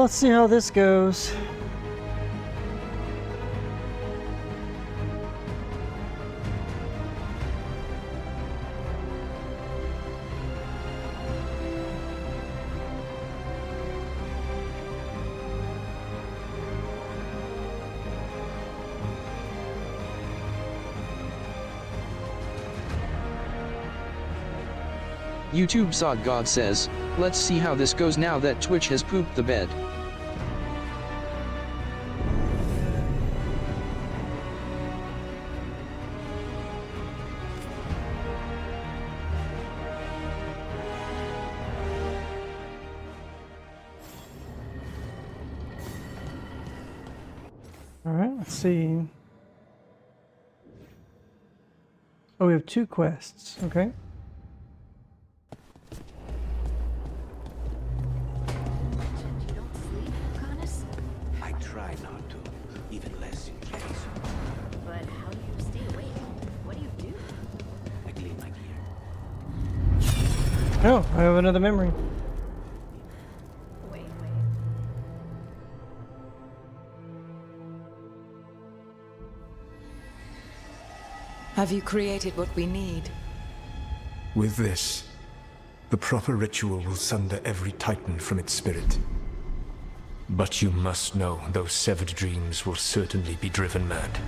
let's see how this goes. YouTube Sod God says, let's see how this goes now that Twitch has pooped the bed. Alright, let's see. Oh, we have 2 quests. Okay. Oh, I have another memory. Wait. Have you created what we need? With this, the proper ritual will sunder every titan from its spirit. But you must know those severed dreams will certainly be driven mad.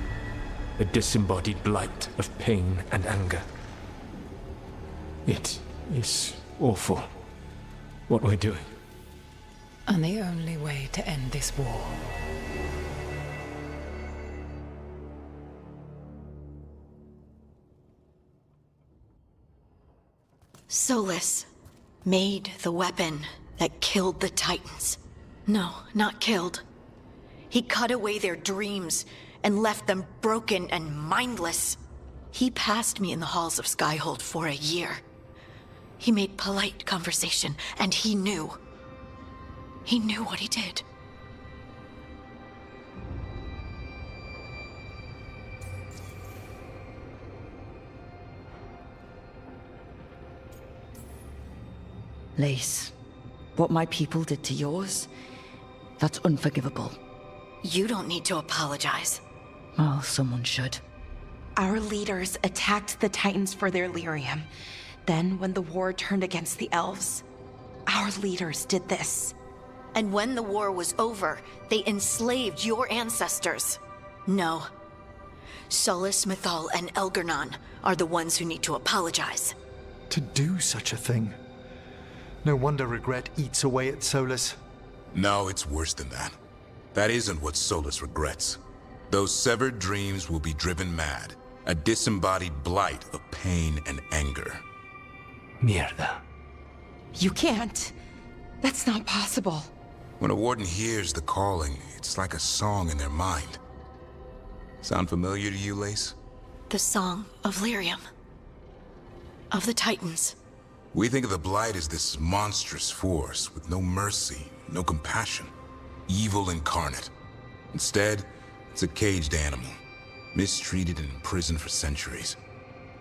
A disembodied blight of pain and anger. It is awful what we're doing. And the only way to end this war. Solus made the weapon that killed the Titans. No, not killed. He cut away their dreams and left them broken and mindless. He passed me in the halls of Skyhold for a year. He made polite conversation, and he knew. He knew what he did. Lace, what my people did to yours, that's unforgivable. You don't need to apologize. Well, someone should. Our leaders attacked the Titans for their lyrium. Then, when the war turned against the elves, our leaders did this. And when the war was over, they enslaved your ancestors. No. Solus, Mythal, and Elgarnon are the ones who need to apologize. To do such a thing. No wonder regret eats away at Solus. No, it's worse than that. That isn't what Solus regrets. Those severed dreams will be driven mad. A disembodied blight of pain and anger. Mierda. You can't. That's not possible. When a warden hears the calling, it's like a song in their mind. Sound familiar to you, Lace? The song of lyrium. Of the Titans. We think of the Blight as this monstrous force with no mercy, no compassion. Evil incarnate. Instead, it's a caged animal. Mistreated and imprisoned for centuries.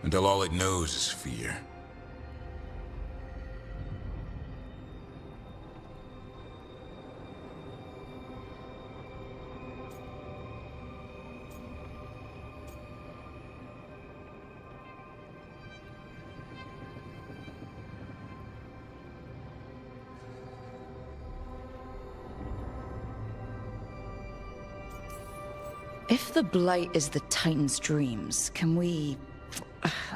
Until all it knows is fear. If the blight is the Titan's dreams, can we,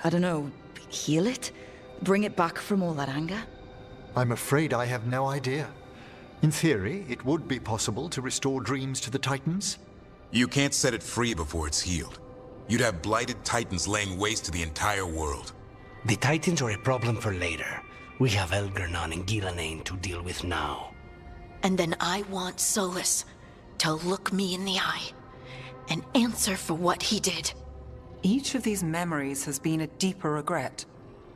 I don't know, heal it? Bring it back from all that anger? I'm afraid I have no idea. In theory, it would be possible to restore dreams to the Titans. You can't set it free before it's healed. You'd have blighted Titans laying waste to the entire world. The Titans are a problem for later. We have Elgarnon and Gillanane to deal with now. And then I want Solus to look me in the eye and answer for what he did. Each of these memories has been a deeper regret,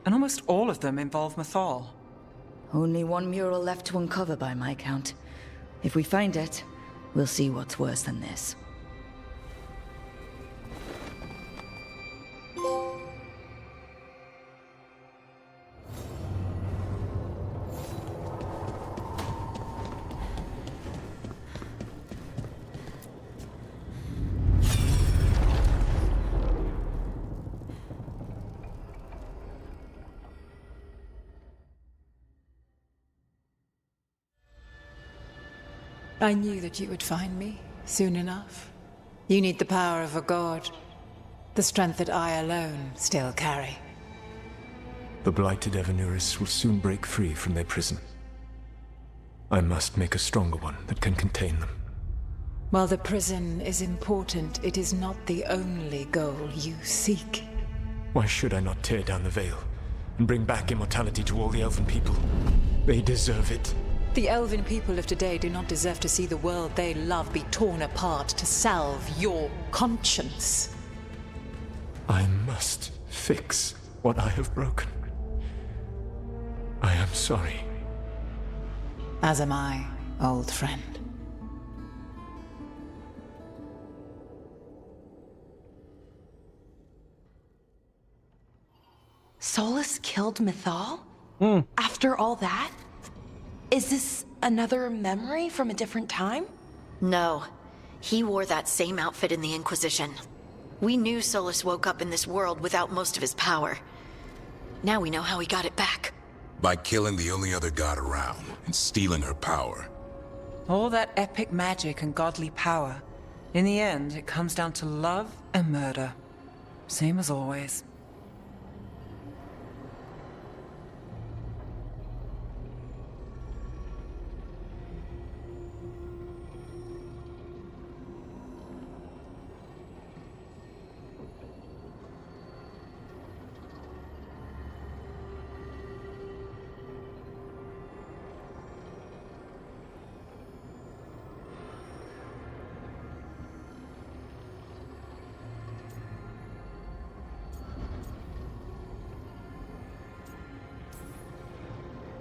and almost all of them involve Mythal. Only one mural left to uncover by my count. If we find it, we'll see what's worse than this. I knew that you would find me soon enough. You need the power of a god. The strength that I alone still carry. The blighted Evanuris will soon break free from their prison. I must make a stronger one that can contain them. While the prison is important, it is not the only goal you seek. Why should I not tear down the veil and bring back immortality to all the elven people? They deserve it. The elven people of today do not deserve to see the world they love be torn apart to salve your conscience. I must fix what I have broken. I am sorry. As am I, old friend. Solus killed Mythal? After all that? Is this another memory from a different time? No. He wore that same outfit in the Inquisition. We knew Solus woke up in this world without most of his power. Now we know how he got it back. By killing the only other god around and stealing her power. All that epic magic and godly power. In the end, it comes down to love and murder. Same as always.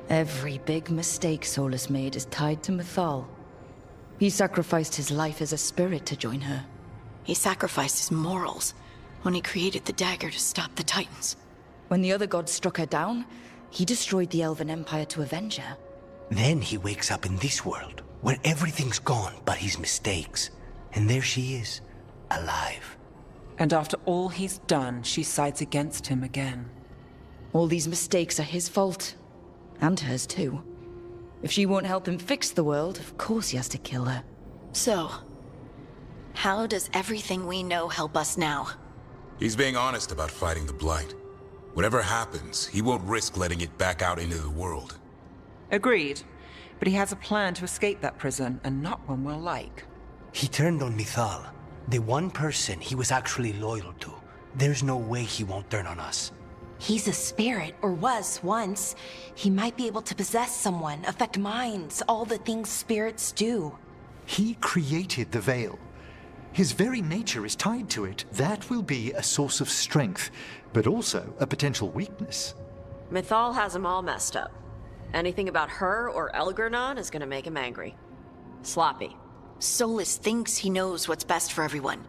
Every big mistake Solus made is tied to Mythal. He sacrificed his life as a spirit to join her. He sacrificed his morals when he created the dagger to stop the Titans. When the other gods struck her down, he destroyed the Elven Empire to avenge her. Then he wakes up in this world, where everything's gone but his mistakes. And there she is, alive. And after all he's done, she sides against him again. All these mistakes are his fault. And hers too. If she won't help him fix the world, of course he has to kill her. So, how does everything we know help us now? He's being honest about fighting the Blight. Whatever happens, he won't risk letting it back out into the world. Agreed. But he has a plan to escape that prison, and not one we'll like. He turned on Mythal, the one person he was actually loyal to. There's no way he won't turn on us. He's a spirit, or was once. He might be able to possess someone, affect minds, all the things spirits do. He created the veil. His very nature is tied to it. That will be a source of strength, but also a potential weakness. Mythal has him all messed up. Anything about her or Elgarnon is gonna make him angry. Sloppy. Solus thinks he knows what's best for everyone.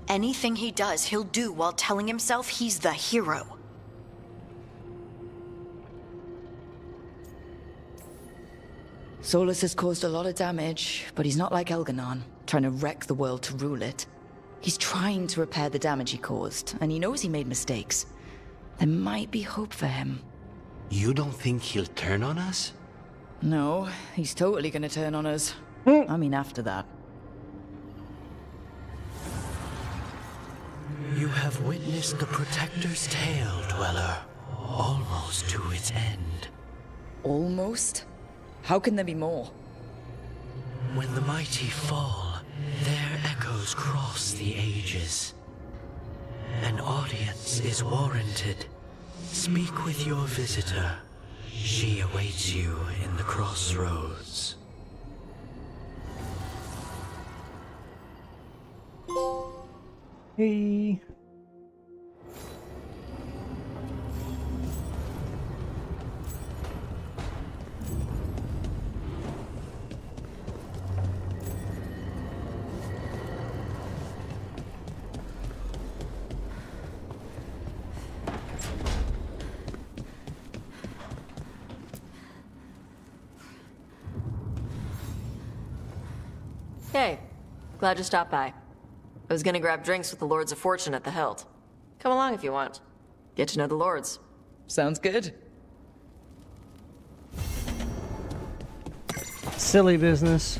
Anything he does, he'll do while telling himself he's the hero. Solus has caused a lot of damage, but he's not like Elganon, trying to wreck the world to rule it. He's trying to repair the damage he caused, and he knows he made mistakes. There might be hope for him. You don't think he'll turn on us? No, he's totally gonna turn on us. I mean, after that. You have witnessed the Protector's tale, Dweller, almost to its end. Almost? How can there be more? When the mighty fall, their echoes cross the ages. An audience is warranted. Speak with your visitor. She awaits you in the crossroads. Hey. Hey, glad you stopped by. I was gonna grab drinks with the Lords of Fortune at the Hilt. Come along if you want. Get to know the Lords. Sounds good. Silly business.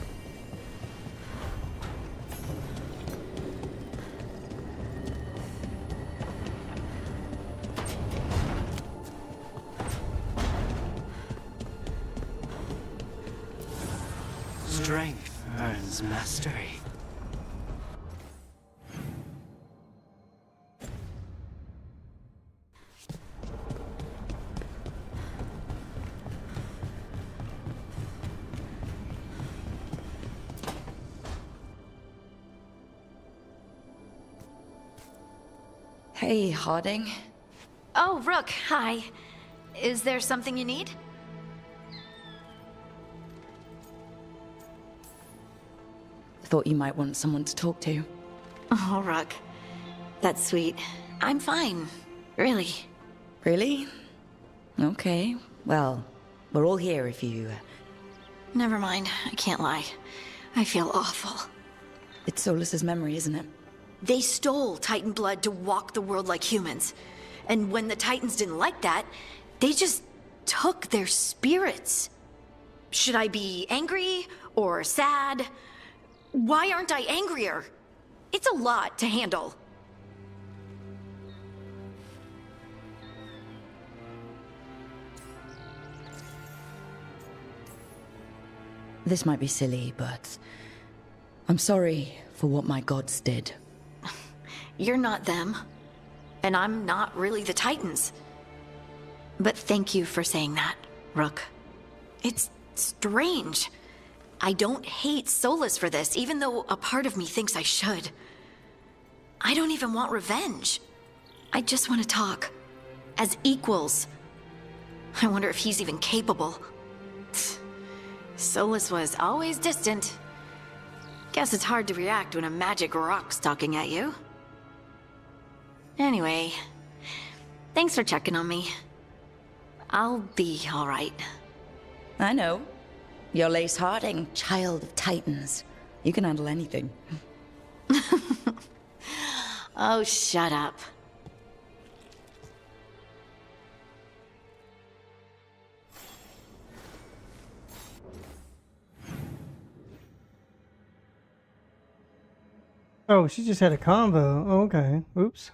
Strength earns mastery. Hey, Harding. Oh, Rook, hi. Is there something you need? Thought you might want someone to talk to. Oh, Rook. That's sweet. I'm fine. Really. Really? Okay. Well, we're all here if you... Never mind. I can't lie. I feel awful. It's Solus's memory, isn't it? They stole Titan blood to walk the world like humans. And when the Titans didn't like that, they just took their spirits. Should I be angry or sad? Why aren't I angrier? It's a lot to handle. This might be silly, but... I'm sorry for what my gods did. You're not them. And I'm not really the Titans. But thank you for saying that, Rook. It's strange. I don't hate Solus for this, even though a part of me thinks I should. I don't even want revenge. I just want to talk. As equals. I wonder if he's even capable. Solus was always distant. Guess it's hard to react when a magic rock's talking at you. Anyway, thanks for checking on me. I'll be all right. I know. You're Lace Harding, child of Titans. You can handle anything. Oh, shut up. Oh, she just had a combo. Oh, okay. Oops.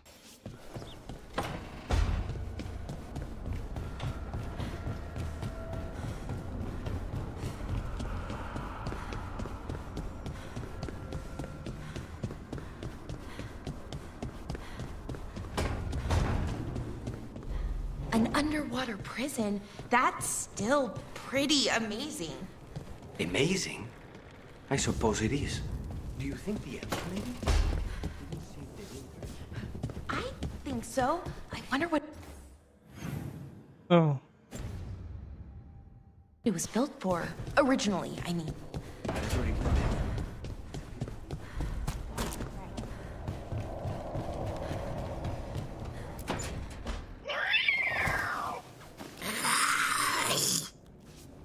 An underwater prison? That's still pretty amazing. Amazing? I suppose it is. Do you think the elf lady? I think so. I wonder what Oh. it was built for. Originally, I mean.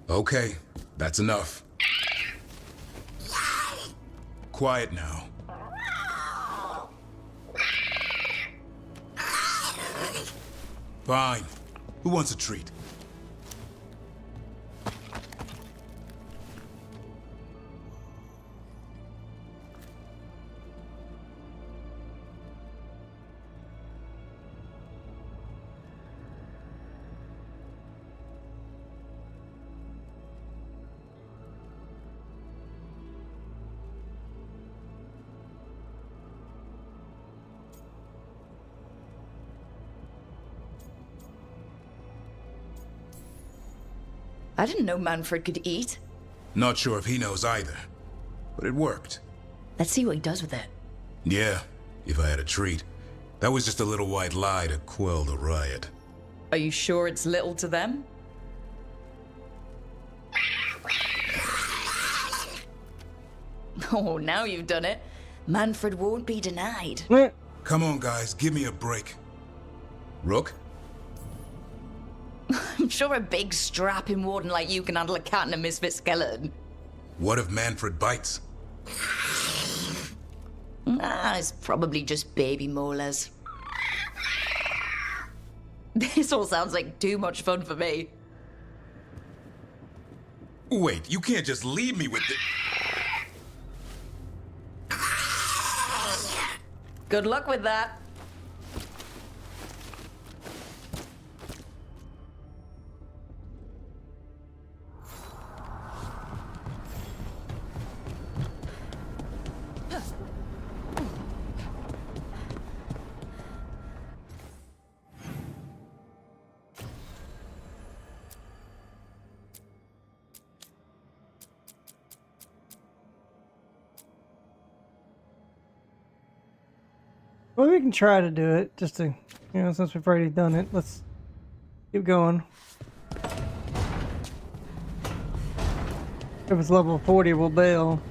Okay, that's enough. Quiet now. Fine. Who wants a treat? I didn't know Manfred could eat. Not sure if he knows either, but it worked. Let's see what he does with it. Yeah, if I had a treat. That was just a little white lie to quell the riot. Are you sure it's little to them? Oh, now you've done it. Manfred won't be denied. Come on, guys, give me a break. Rook? I'm sure a big strapping warden like you can handle a cat and a misfit skeleton. What if Manfred bites? It's probably just baby molars. This all sounds like too much fun for me. Wait, you can't just leave me with the... Good luck with that. Well, we can try to do it, just to, since we've already done it. Let's keep going. If it's level 40, we'll bail.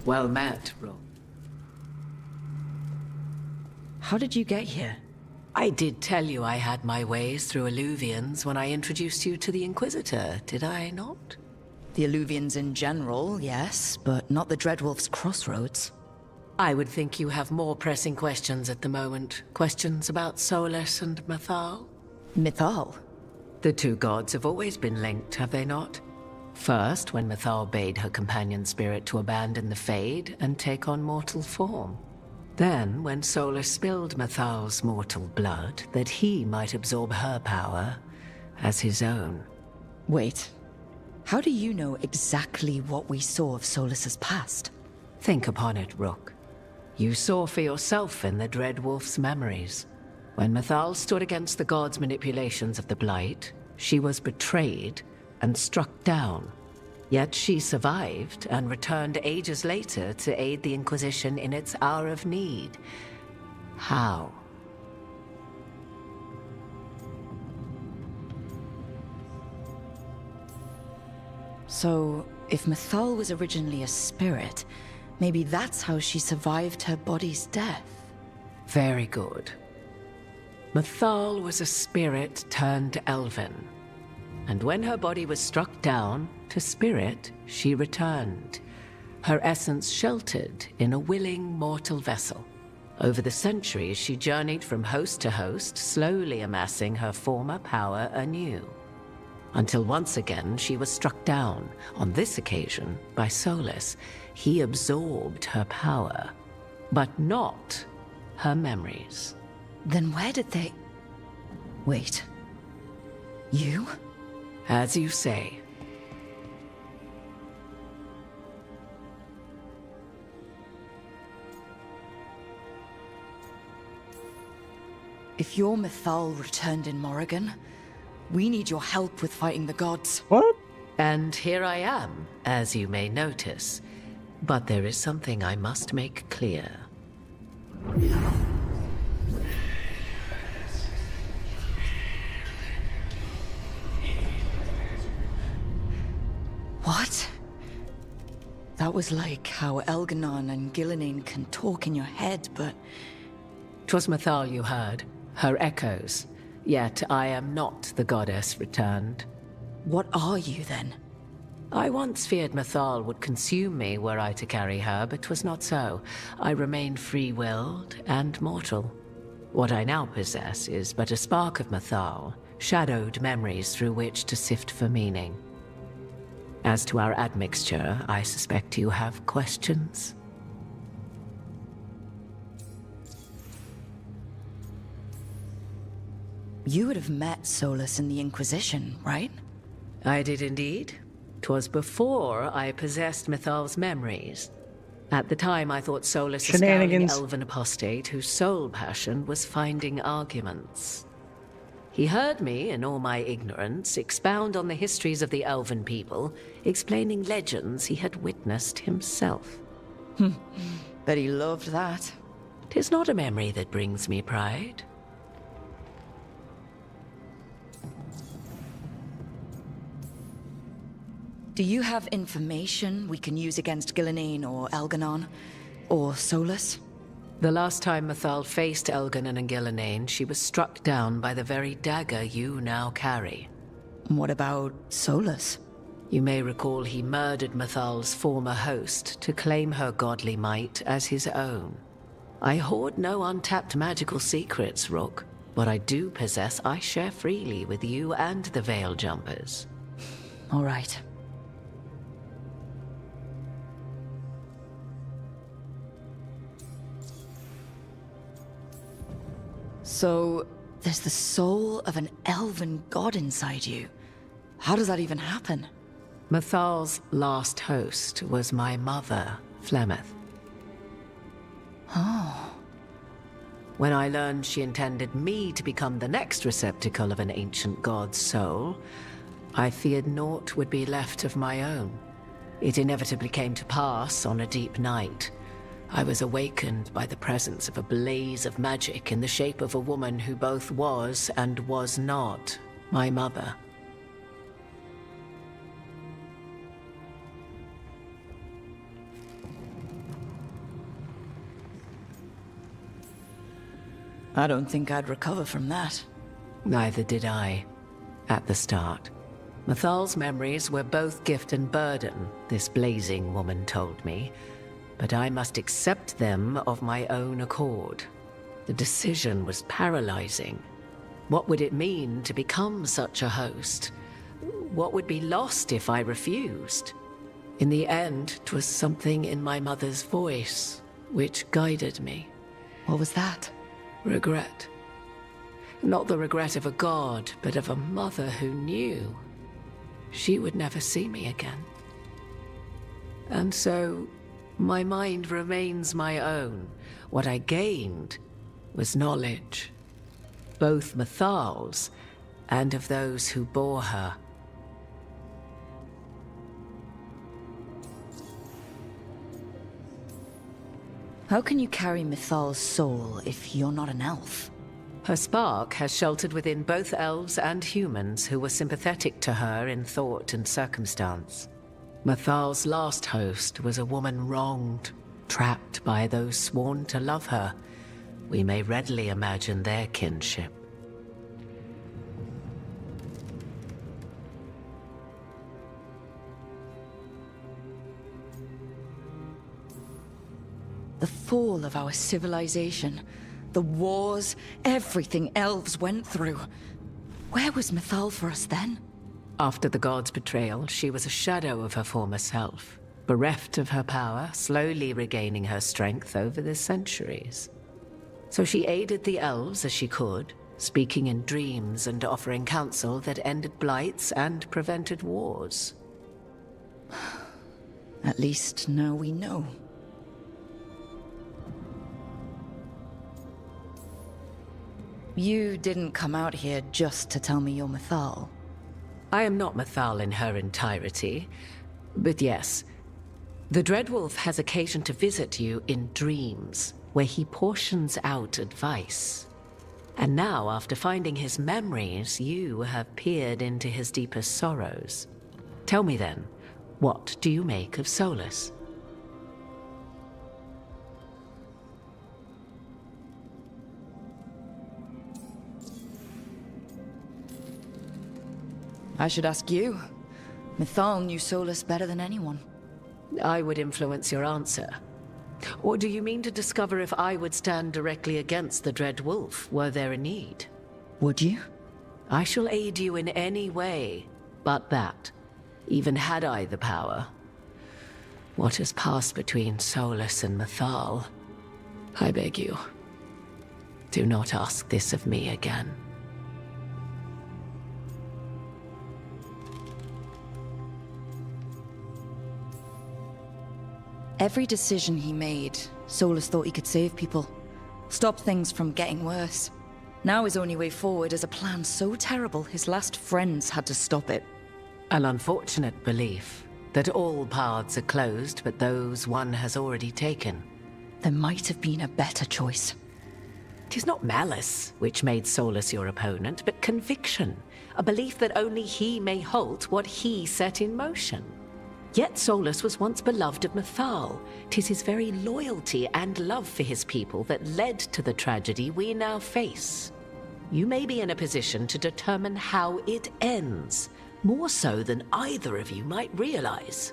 Well met, Ro. How did you get here? I did tell you I had my ways through Illuvians when I introduced you to the Inquisitor, did I not? The Illuvians in general, yes, but not the Dreadwolf's crossroads. I would think you have more pressing questions at the moment. Questions about Solus and Mythal? Mythal? The two gods have always been linked, have they not? First, when Mythal bade her companion spirit to abandon the Fade and take on mortal form. Then, when Solus spilled Mythal's mortal blood, that he might absorb her power as his own. Wait, how do you know exactly what we saw of Solus's past? Think upon it, Rook. You saw for yourself in the Dreadwolf's memories. When Mythal stood against the gods' manipulations of the Blight, she was betrayed and struck down. Yet she survived and returned ages later to aid the Inquisition in its hour of need. How? So, if Mythal was originally a spirit, maybe that's how she survived her body's death. Very good. Mythal was a spirit turned elven. And when her body was struck down, to spirit she returned, her essence sheltered in a willing mortal vessel. Over the centuries she journeyed from host to host, slowly amassing her former power anew. Until once again she was struck down, on this occasion by Solus. He absorbed her power, but not her memories. Then where did they... Wait. You? As you say. If your Mythal returned in Morrigan, we need your help with fighting the gods. What? And here I am, as you may notice. But there is something I must make clear. What? That was like how Elganon and Gillenane can talk in your head, but... 'Twas Mythal you heard, her echoes. Yet I am not the goddess returned. What are you then? I once feared Mythal would consume me were I to carry her, but 'twas not so. I remain free-willed and mortal. What I now possess is but a spark of Mythal, shadowed memories through which to sift for meaning. As to our admixture, I suspect you have questions. You would have met Solus in the Inquisition, right? I did indeed. 'Twas before I possessed Mythal's memories. At the time, I thought Solus a scowling elven apostate whose sole passion was finding arguments. He heard me, in all my ignorance, expound on the histories of the elven people, explaining legends he had witnessed himself. Bet he loved that. 'Tis not a memory that brings me pride. Do you have information we can use against Gillenane or Elganon? Or Solus? The last time Mythal faced Elganon and Gillenane, she was struck down by the very dagger you now carry. What about Solus? You may recall he murdered Mythal's former host to claim her godly might as his own. I hoard no untapped magical secrets, Rook. What I do possess, I share freely with you and the Veil Jumpers. All right. So, there's the soul of an elven god inside you. How does that even happen? Mathal's last host was my mother, Flemeth. Oh. When I learned she intended me to become the next receptacle of an ancient god's soul, I feared naught would be left of my own. It inevitably came to pass on a deep night. I was awakened by the presence of a blaze of magic in the shape of a woman who both was and was not my mother. I don't think I'd recover from that. Neither did I, at the start. Mathal's memories were both gift and burden, this blazing woman told me, but I must accept them of my own accord. The decision was paralyzing. What would it mean to become such a host? What would be lost if I refused? In the end, 'twas something in my mother's voice which guided me. What was that? Regret. Not the regret of a god, but of a mother who knew she would never see me again. And so, my mind remains my own. What I gained was knowledge, both Mathal's and of those who bore her. How can you carry Mathal's soul if you're not an elf? Her spark has sheltered within both elves and humans who were sympathetic to her in thought and circumstance. Mathal's last host was a woman wronged, trapped by those sworn to love her. We may readily imagine their kinship. The fall of our civilization, the wars, everything elves went through. Where was Mathal for us then? After the god's betrayal, she was a shadow of her former self, bereft of her power, slowly regaining her strength over the centuries. So she aided the elves as she could, speaking in dreams and offering counsel that ended blights and prevented wars. At least now we know. You didn't come out here just to tell me you're Mathal. I am not Mathal in her entirety, but yes, the Dreadwolf has occasion to visit you in dreams, where he portions out advice. And now, after finding his memories, you have peered into his deepest sorrows. Tell me then, what do you make of Solus? I should ask you. Mathal knew Solus better than anyone. I would influence your answer. Or do you mean to discover if I would stand directly against the Dread Wolf, were there a need? Would you? I shall aid you in any way, but that, even had I the power. What has passed between Solus and Mathal, I beg you, do not ask this of me again. Every decision he made, Solus thought he could save people. Stop things from getting worse. Now his only way forward is a plan so terrible his last friends had to stop it. An unfortunate belief that all paths are closed but those one has already taken. There might have been a better choice. 'Tis not malice which made Solus your opponent, but conviction, a belief that only he may halt what he set in motion. Yet Solus was once beloved of Mathal. 'Tis his very loyalty and love for his people that led to the tragedy we now face. You may be in a position to determine how it ends, more so than either of you might realize.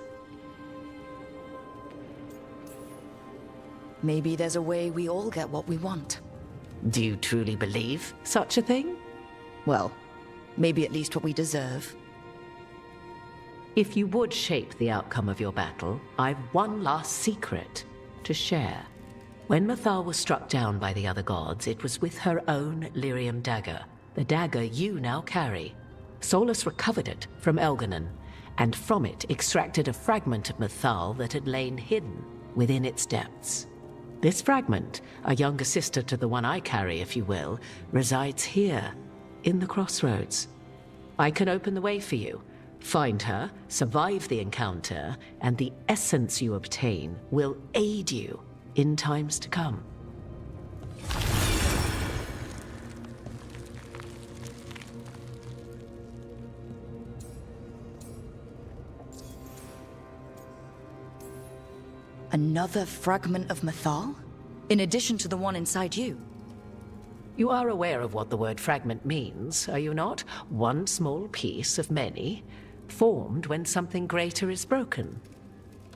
Maybe there's a way we all get what we want. Do you truly believe such a thing? Well, maybe at least what we deserve. If you would shape the outcome of your battle, I've one last secret to share. When Mythal was struck down by the other gods, it was with her own lyrium dagger, the dagger you now carry. Solus recovered it from Elganon, and from it extracted a fragment of Mythal that had lain hidden within its depths. This fragment, a younger sister to the one I carry, if you will, resides here, in the crossroads. I can open the way for you, find her, survive the encounter, and the essence you obtain will aid you in times to come. Another fragment of Mythal? In addition to the one inside you? You are aware of what the word fragment means, are you not? One small piece of many, formed when something greater is broken.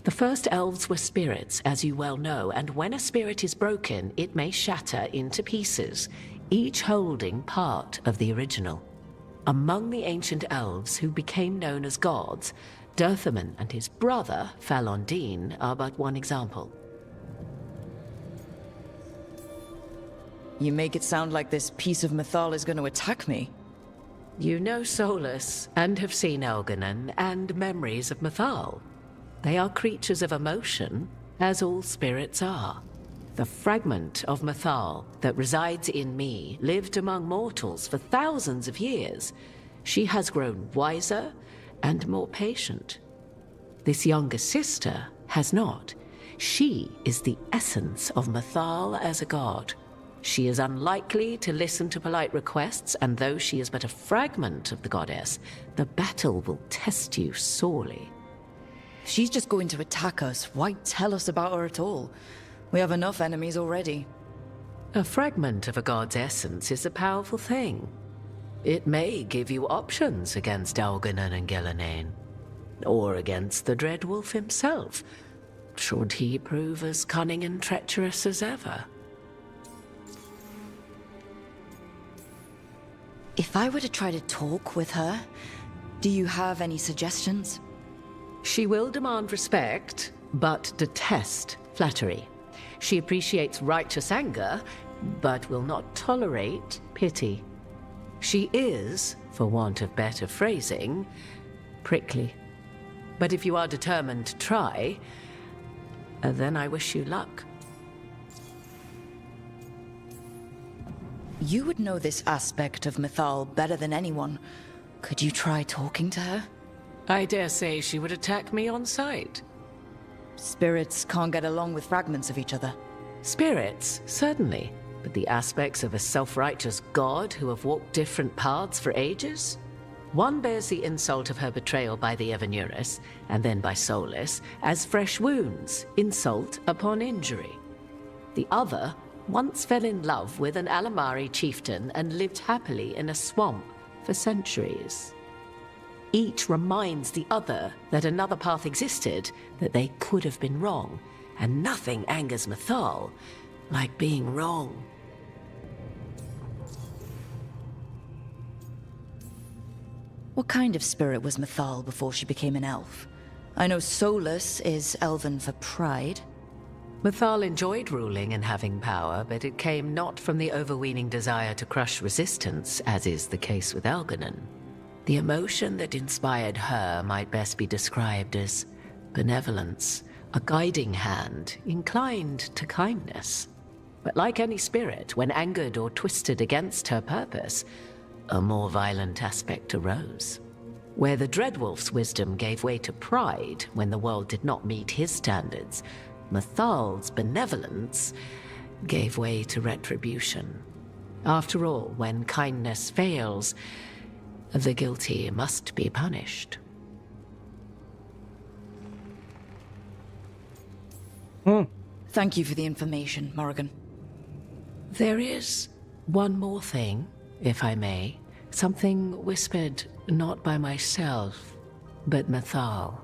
The first elves were spirits, as you well know, and when a spirit is broken, it may shatter into pieces, each holding part of the original. Among the ancient elves who became known as gods, Dirthaman and his brother, Falondine, are but one example. You make it sound like this piece of Mythal is going to attack me. You know Solus, and have seen Elganon, and memories of Mythal. They are creatures of emotion, as all spirits are. The fragment of Mythal that resides in me lived among mortals for thousands of years. She has grown wiser and more patient. This younger sister has not. She is the essence of Mythal as a god. She is unlikely to listen to polite requests, and though she is but a fragment of the goddess, the battle will test you sorely. If she's just going to attack us, why tell us about her at all? We have enough enemies already. A fragment of a god's essence is a powerful thing. It may give you options against Elganon and Gillenane, or against the Dreadwolf himself, should he prove as cunning and treacherous as ever. If I were to try to talk with her, do you have any suggestions? She will demand respect, but detest flattery. She appreciates righteous anger, but will not tolerate pity. She is, for want of better phrasing, prickly. But if you are determined to try, then I wish you luck. You would know this aspect of Mythal better than anyone. Could you try talking to her? I dare say she would attack me on sight. Spirits can't get along with fragments of each other. Spirits, certainly. But the aspects of a self-righteous god who have walked different paths for ages? One bears the insult of her betrayal by the Evanuris, and then by Solus, as fresh wounds, insult upon injury. The other once fell in love with an Alamari chieftain and lived happily in a swamp for centuries. Each reminds the other that another path existed, that they could have been wrong, and nothing angers Mythal like being wrong. What kind of spirit was Mythal before she became an elf? I know Solus is elven for pride. Mythal enjoyed ruling and having power, but it came not from the overweening desire to crush resistance, as is the case with Elganon. The emotion that inspired her might best be described as benevolence, a guiding hand inclined to kindness. But like any spirit, when angered or twisted against her purpose, a more violent aspect arose. Where the Dreadwolf's wisdom gave way to pride when the world did not meet his standards, Mythal's benevolence gave way to retribution. After all, when kindness fails, the guilty must be punished. Thank you for the information, Morrigan. There is one more thing, if I may. Something whispered not by myself, but Mythal.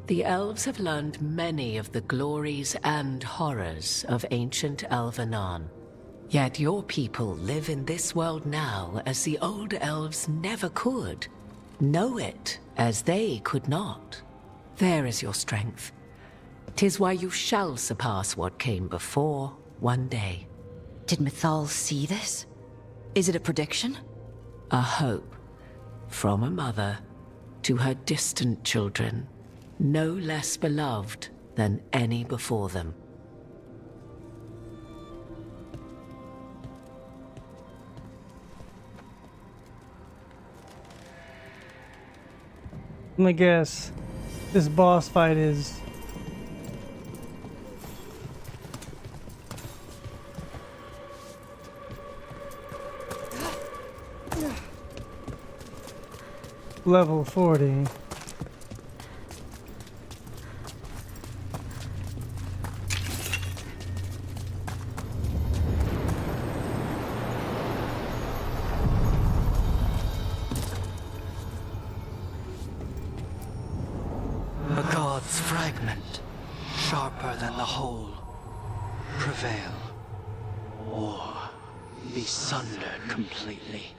The elves have learned many of the glories and horrors of ancient Elvenon. Yet your people live in this world now as the old elves never could. Know it as they could not. There is your strength. 'Tis why you shall surpass what came before one day. Did Mythal see this? Is it a prediction? A hope from a mother to her distant children, no less beloved than any before them. Let me guess. This boss fight is... level 40. A god's fragment, sharper than the whole, prevail, or be sundered completely.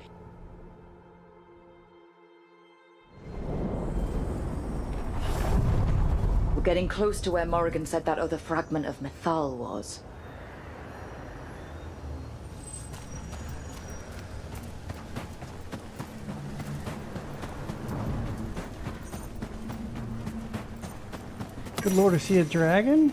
We're getting close to where Morrigan said that other fragment of Mythal was. Good lord, is she a dragon?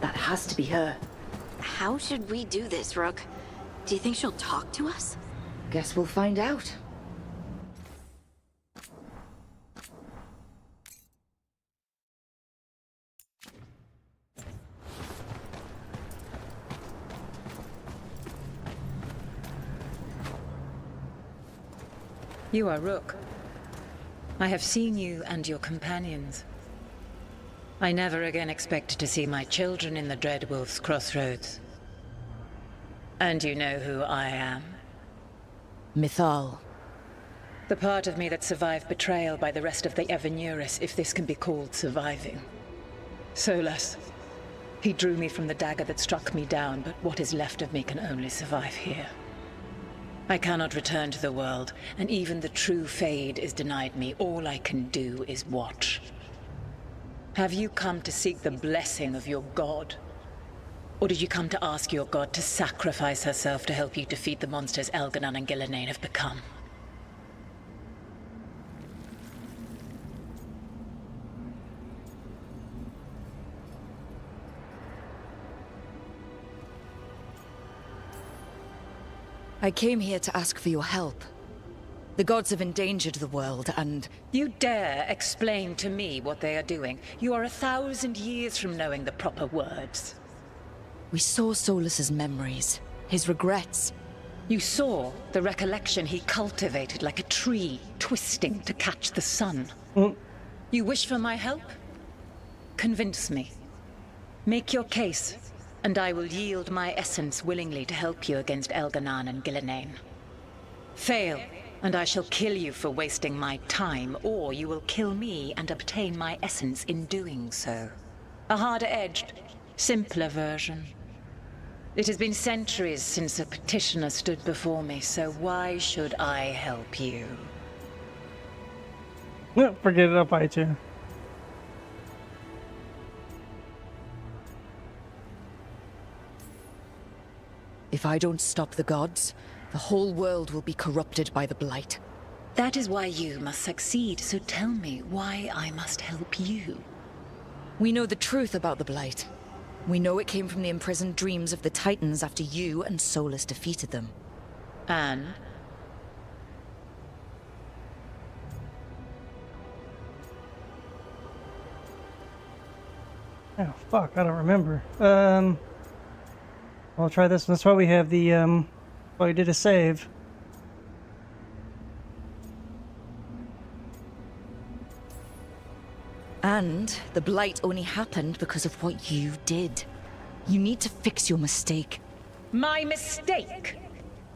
That has to be her. How should we do this, Rook? Do you think she'll talk to us? Guess we'll find out. You are Rook. I have seen you and your companions. I never again expected to see my children in the Dreadwolf's crossroads. And you know who I am? Mythal. The part of me that survived betrayal by the rest of the Evanuris, if this can be called surviving. Solus. He drew me from the dagger that struck me down, but what is left of me can only survive here. I cannot return to the world, and even the true Fade is denied me. All I can do is watch. Have you come to seek the blessing of your god? Or did you come to ask your god to sacrifice herself to help you defeat the monsters Elganon and Gillenane have become? I came here to ask for your help. The gods have endangered the world, and... You dare explain to me what they are doing? You are 1,000 years from knowing the proper words. We saw Solus's memories, his regrets. You saw the recollection he cultivated like a tree, twisting to catch the sun. You wish for my help? Convince me. Make your case, and I will yield my essence willingly to help you against Elganon and Gillenane. Fail, and I shall kill you for wasting my time, or you will kill me and obtain my essence in doing so. A harder-edged, simpler version. It has been centuries since a petitioner stood before me, so why should I help you? No, forget it, I'll fight you. If I don't stop the gods, the whole world will be corrupted by the Blight. That is why you must succeed, so tell me why I must help you. We know the truth about the Blight. We know it came from the imprisoned dreams of the Titans after you and Solus defeated them. And? Oh, fuck, I don't remember. I'll try this one. That's why we have the, well, we did a save. And the Blight only happened because of what you did. You need to fix your mistake. My mistake?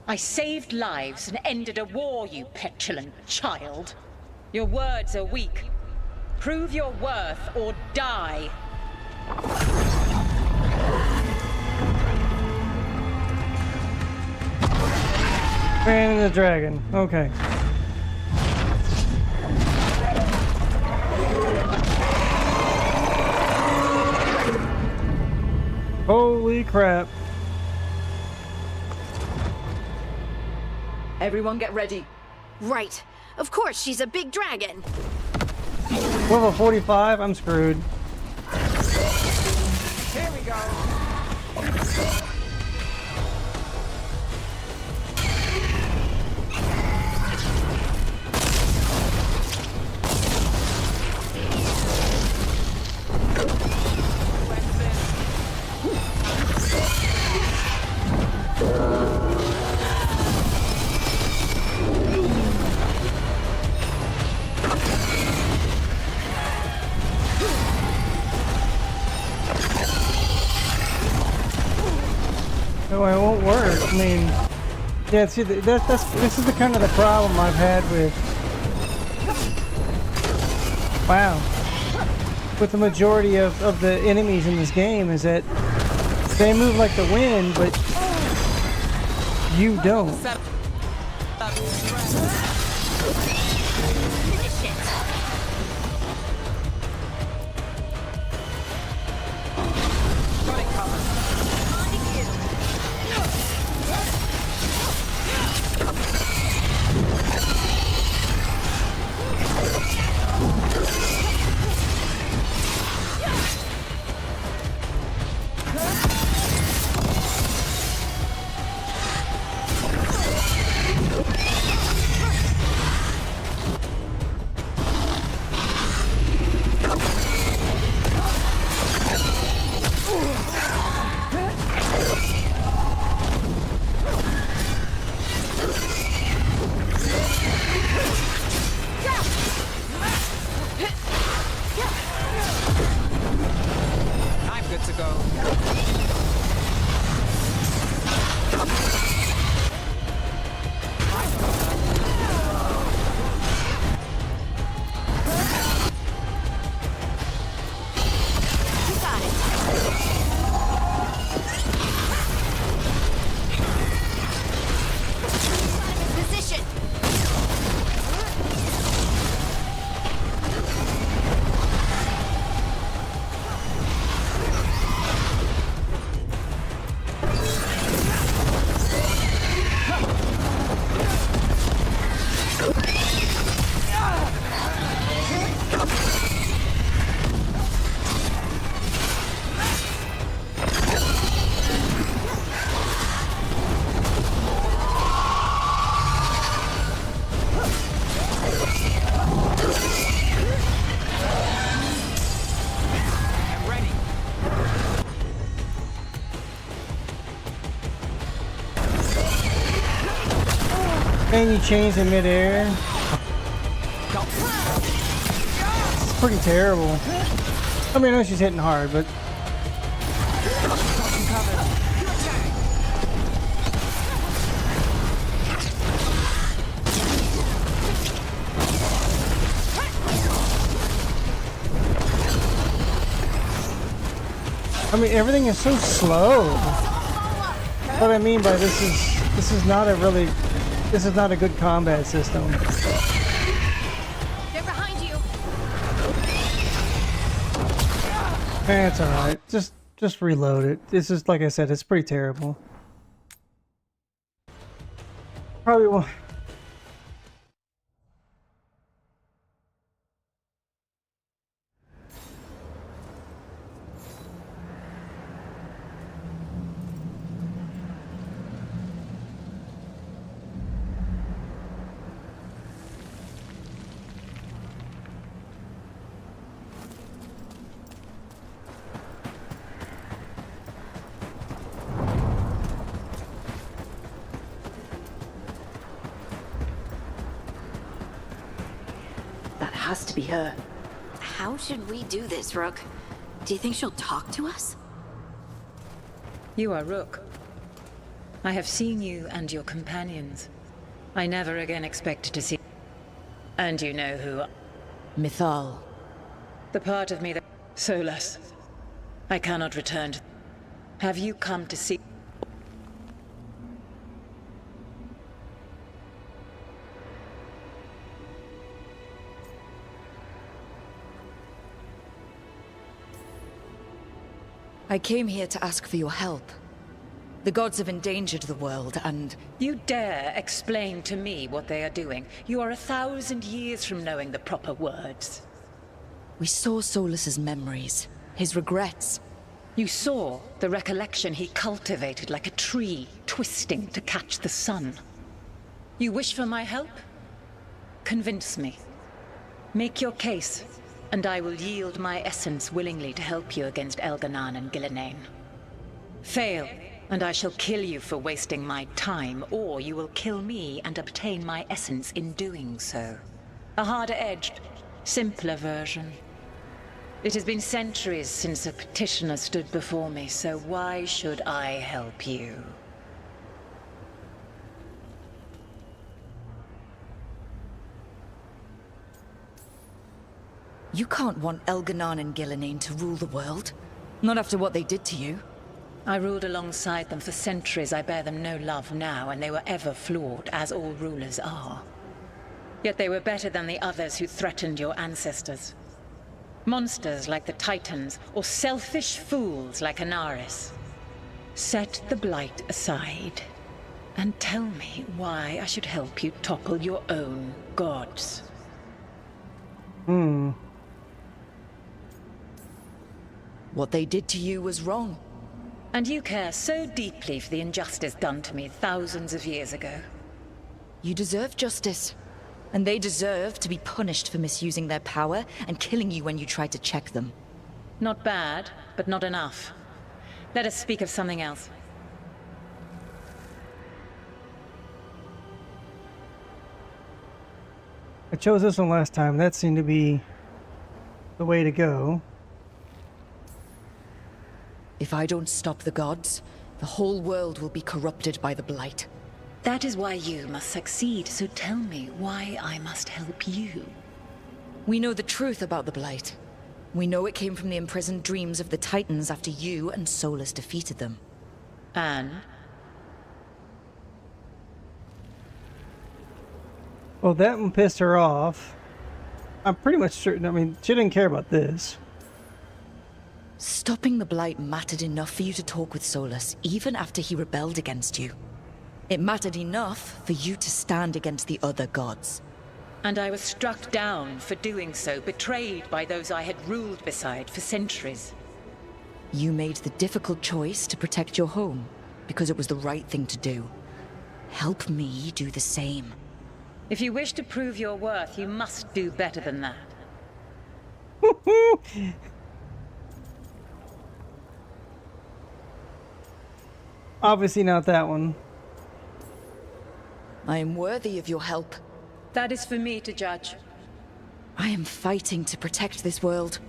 I saved lives and ended a war, you petulant child. Your words are weak. Prove your worth or die. Ran the dragon. Okay. crap. Everyone get ready. Right. Of course, she's a big dragon. Level 45, I'm screwed. Here we go. Oh, it won't work. I mean, yeah. See, this is the kind of the problem I've had with. Wow. With the majority of the enemies in this game is that they move like the wind, but you don't. And you change in midair. It's pretty terrible. I mean, I know she's hitting hard, but I mean, everything is so slow. What I mean by this is not a really. This is not a good combat system. They're behind you. That's alright. Just reload it. This is, like I said, it's pretty terrible. Probably won't. Has to be her. How should we do this, Rook? Do you think she'll talk to us? You are Rook. I have seen you and your companions. I never again expected to see. And you know who. Mythal. The part of me that. Solus. I cannot return to. Have you come to see. I came here to ask for your help. The gods have endangered the world, and... You dare explain to me what they are doing? You are 1,000 years from knowing the proper words. We saw Solus's memories, his regrets. You saw the recollection he cultivated like a tree, twisting to catch the sun. You wish for my help? Convince me. Make your case, and I will yield my essence willingly to help you against Elganon and Gillenane. Fail, and I shall kill you for wasting my time, or you will kill me and obtain my essence in doing so. A harder-edged, simpler version. It has been centuries since a petitioner stood before me, so why should I help you? You can't want Elganon and Gillenane to rule the world. Not after what they did to you. I ruled alongside them for centuries. I bear them no love now, and they were ever flawed, as all rulers are. Yet they were better than the others who threatened your ancestors. Monsters like the Titans, or selfish fools like Anaris. Set the Blight aside, and tell me why I should help you topple your own gods. What they did to you was wrong. And you care so deeply for the injustice done to me thousands of years ago. You deserve justice. And they deserve to be punished for misusing their power and killing you when you tried to check them. Not bad, but not enough. Let us speak of something else. I chose this one last time. That seemed to be the way to go. If I don't stop the gods, the whole world will be corrupted by the Blight. That is why you must succeed, so tell me why I must help you. We know the truth about the Blight. We know it came from the imprisoned dreams of the Titans after you and Solus defeated them. And? Well, that one pissed her off. I'm pretty much certain, I mean, she didn't care about this. Stopping the Blight mattered enough for you to talk with Solus, even after he rebelled against you. It mattered enough for you to stand against the other gods. And I was struck down for doing so, betrayed by those I had ruled beside for centuries. You made the difficult choice to protect your home, because it was the right thing to do. Help me do the same. If you wish to prove your worth, you must do better than that. Obviously not that one. I am worthy of your help. That is for me to judge. I am fighting to protect this world.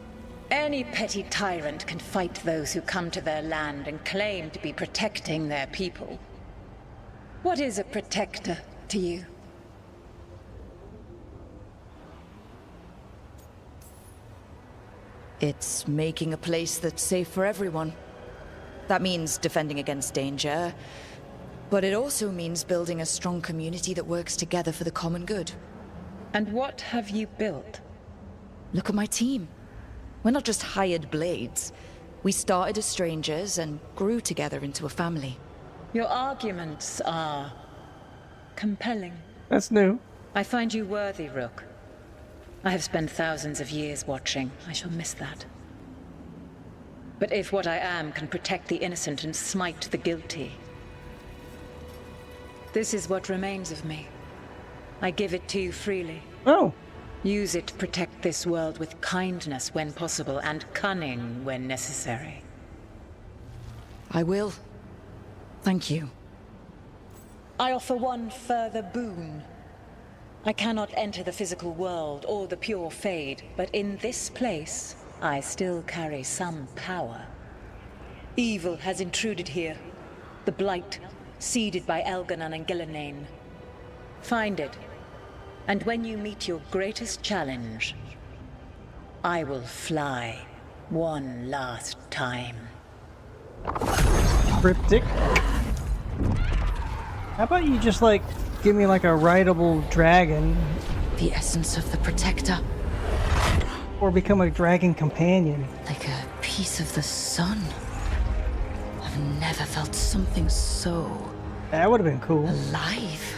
Any petty tyrant can fight those who come to their land and claim to be protecting their people. What is a protector to you? It's making a place that's safe for everyone. That means defending against danger, but it also means building a strong community that works together for the common good. And what have you built? Look at my team. We're not just hired blades. We started as strangers and grew together into a family. Your arguments are compelling. That's new. I find you worthy, Rook. I have spent thousands of years watching. I shall miss that. But if what I am can protect the innocent and smite the guilty, this is what remains of me. I give it to you freely. Oh. Use it to protect this world with kindness when possible and cunning when necessary. I will. Thank you. I offer one further boon. I cannot enter the physical world or the pure Fade, but in this place, I still carry some power. Evil has intruded here. The Blight, seeded by Elganon and Gillenane. Find it, and when you meet your greatest challenge, I will fly one last time. Cryptic. How about you just, like, give me, like, a rideable dragon? The essence of the Protector. Or become a dragon companion. Like a piece of the sun. A I've never felt something so... That would have been cool. alive.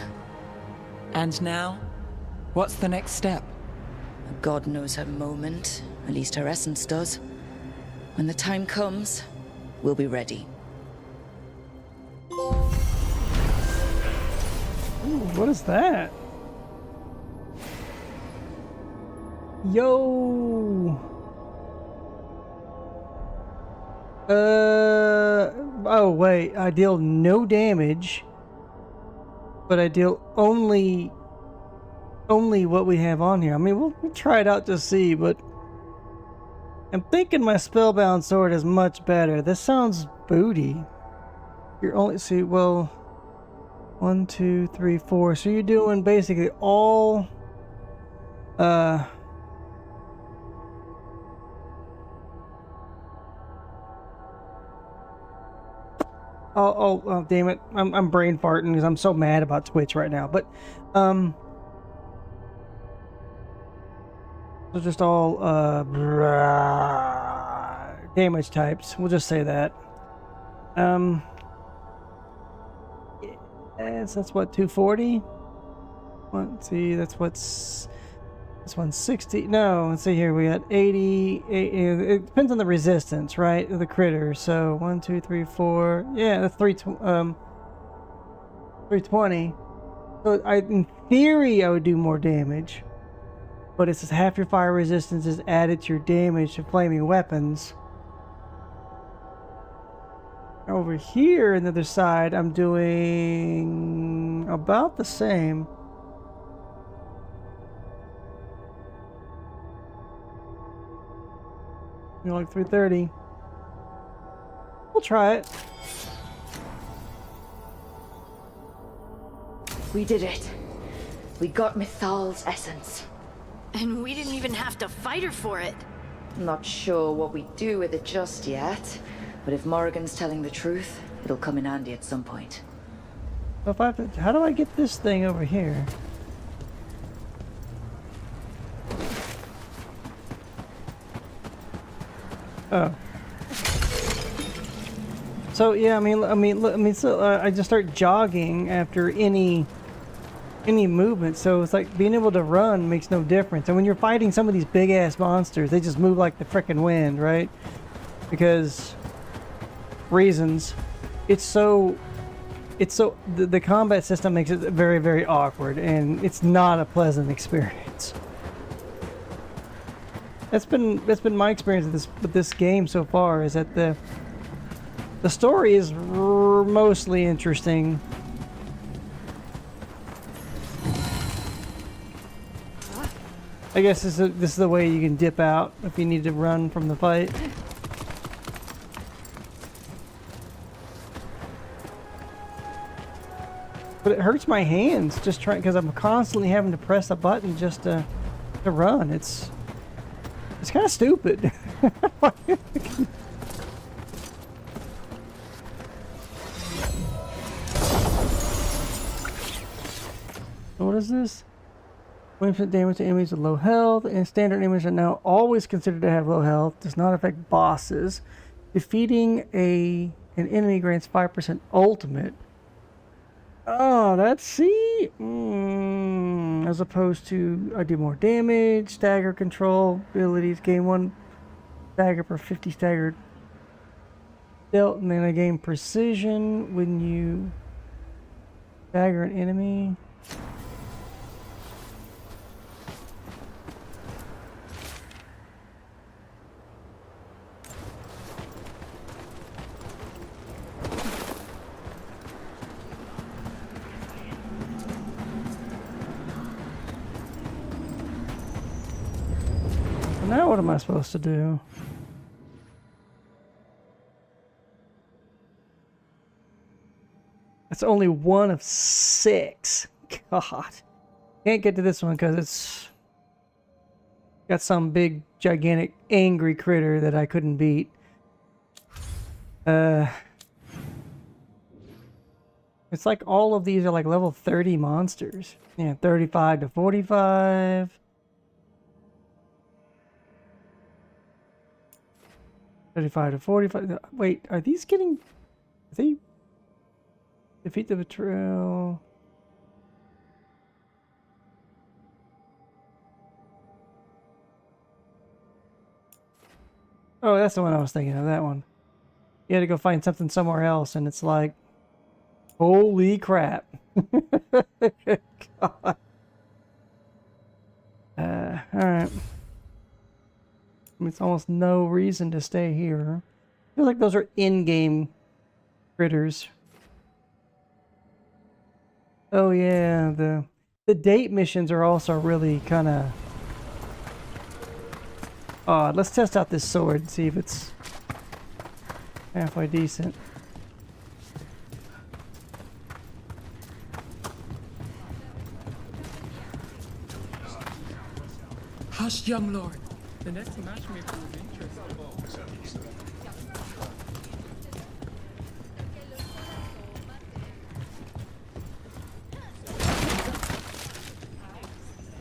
And now? What's the next step? God knows her moment. At least her essence does. When the time comes, we'll be ready. Ooh, what is that? Yo! Oh wait, I deal no damage, but I deal only what we have on here. I mean, we'll try it out to see, but I'm thinking my spellbound sword is much better. This sounds booty. You're only, see, well, 1, 2, 3, 4. So you're doing basically all, oh, damn it. I'm brain farting because I'm so mad about Twitch right now. But, so just all, damage types. We'll just say that. Yes, that's what, 240? Let's see, that's what's... This one's 60. No, let's see here. We got 80. It depends on the resistance, right? Of the critter. So 1, 2, 3, 4. Yeah, that's 320. So in theory, I would do more damage. But it says half your fire resistance is added to your damage to flaming weapons. Over here, on the other side, I'm doing about the same. You know, like 330. We'll try it. We did it. We got Mythal's essence. And we didn't even have to fight her for it. Not sure what we do with it just yet, but if Morrigan's telling the truth, it'll come in handy at some point. If I have to, how do I get this thing over here? Oh. So yeah, I mean, so I just start jogging after any movement. So it's like being able to run makes no difference. And when you're fighting some of these big ass monsters, they just move like the frickin' wind, right? Because reasons. It's so the combat system makes it very, very awkward, and it's not a pleasant experience. That's been my experience with this game so far, is that the story is mostly interesting. I guess this is the way you can dip out if you need to run from the fight. But it hurts my hands just trying, because I'm constantly having to press a button just to run. It's kind of stupid. What is this? 20% damage to enemies with low health, and standard enemies are now always considered to have low health. Does not affect bosses. Defeating an enemy grants 5% ultimate. Oh, that's see. As opposed to I do more damage, stagger control abilities, gain 1 stagger per 50 staggered dealt, and then I gain precision when you stagger an enemy. Now what am I supposed to do? That's only 1 of 6. God. Can't get to this one because it's got some big, gigantic, angry critter that I couldn't beat. It's like all of these are like level 30 monsters. Yeah, 35 to 45. 35 to 45. Wait, are these getting... They defeat the betrayal. Oh, that's the one I was thinking of, that one. You had to go find something somewhere else, and it's like, holy crap. God. Alright. It's almost no reason to stay here. I feel like those are in-game critters. Oh yeah, the date missions are also really kind of odd. Let's test out this sword and see if it's halfway decent. Hush, young lord. The next match may prove interesting.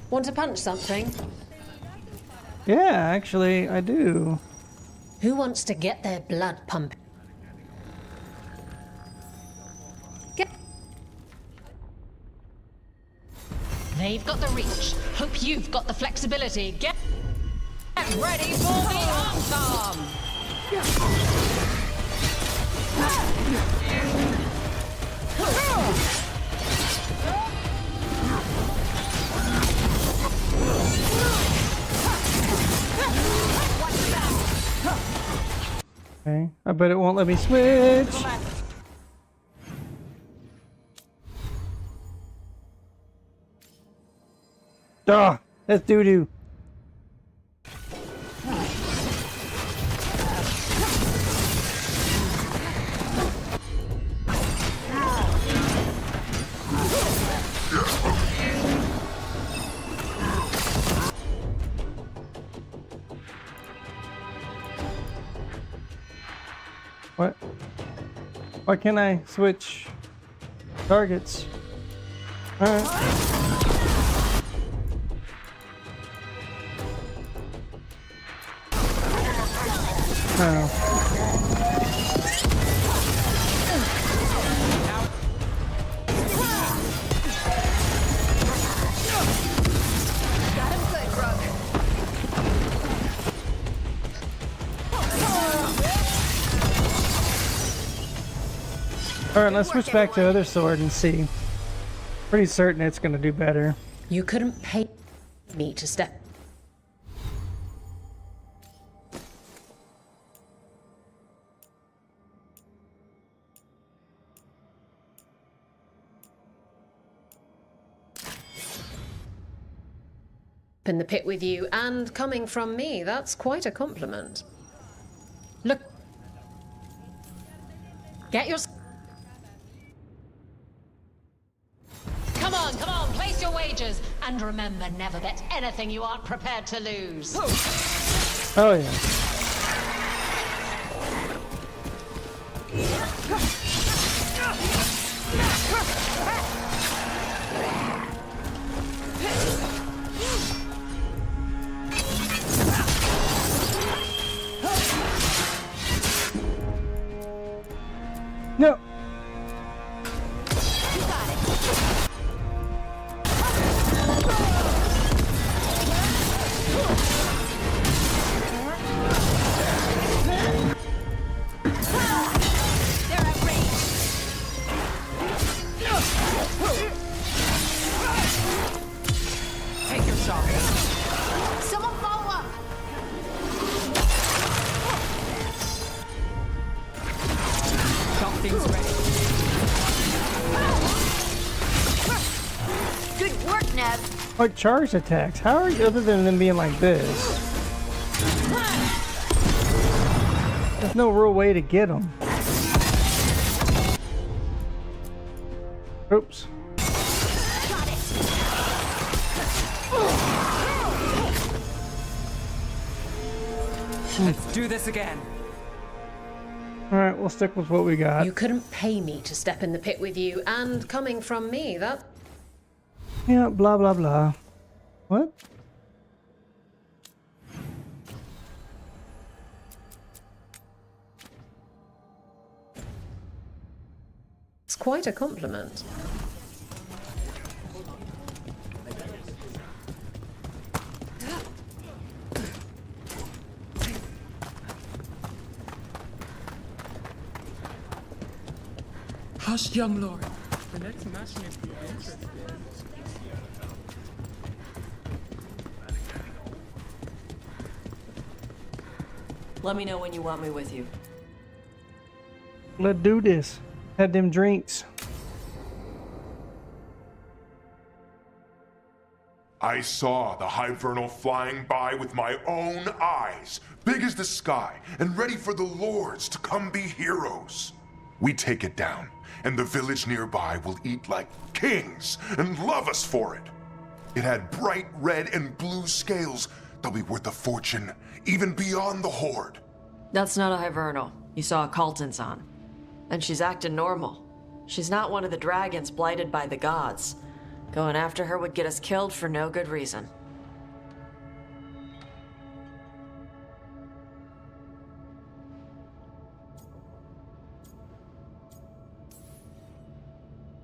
Want to punch something? Yeah, actually, I do. Who wants to get their blood pumping? They've got the reach. Hope you've got the flexibility. Get ready for the outcome! Okay, I bet it won't let me switch. Duh, that's doo-doo. What? Why can't I switch targets? Alright. Oh. Alright, let's switch back to the other sword and see. Pretty certain it's gonna do better. You couldn't pay me to step. In the pit with you, and coming from me, that's quite a compliment. Look. Get your... Come on, place your wagers. And remember, never bet anything you aren't prepared to lose. Oh yeah. No. Like charge attacks. How are you other than them being like this? There's no real way to get them. Oops. Let's do this again. Alright, we'll stick with what we got. You couldn't pay me to step in the pit with you, and coming from me, that... Yeah, blah blah blah. What? quite a compliment. Hush, young lord. The next match may be interesting. Let me know when you want me with you. Let's do this. Had them drinks. I saw the Hivernal flying by with my own eyes, big as the sky, and ready for the lords to come be heroes. We take it down, and the village nearby will eat like kings and love us for it. It had bright red and blue scales. They'll be worth a fortune, even beyond the Horde. That's not a Hivernal. You saw a Calton's on. And she's acting normal. She's not one of the dragons blighted by the gods. Going after her would get us killed for no good reason.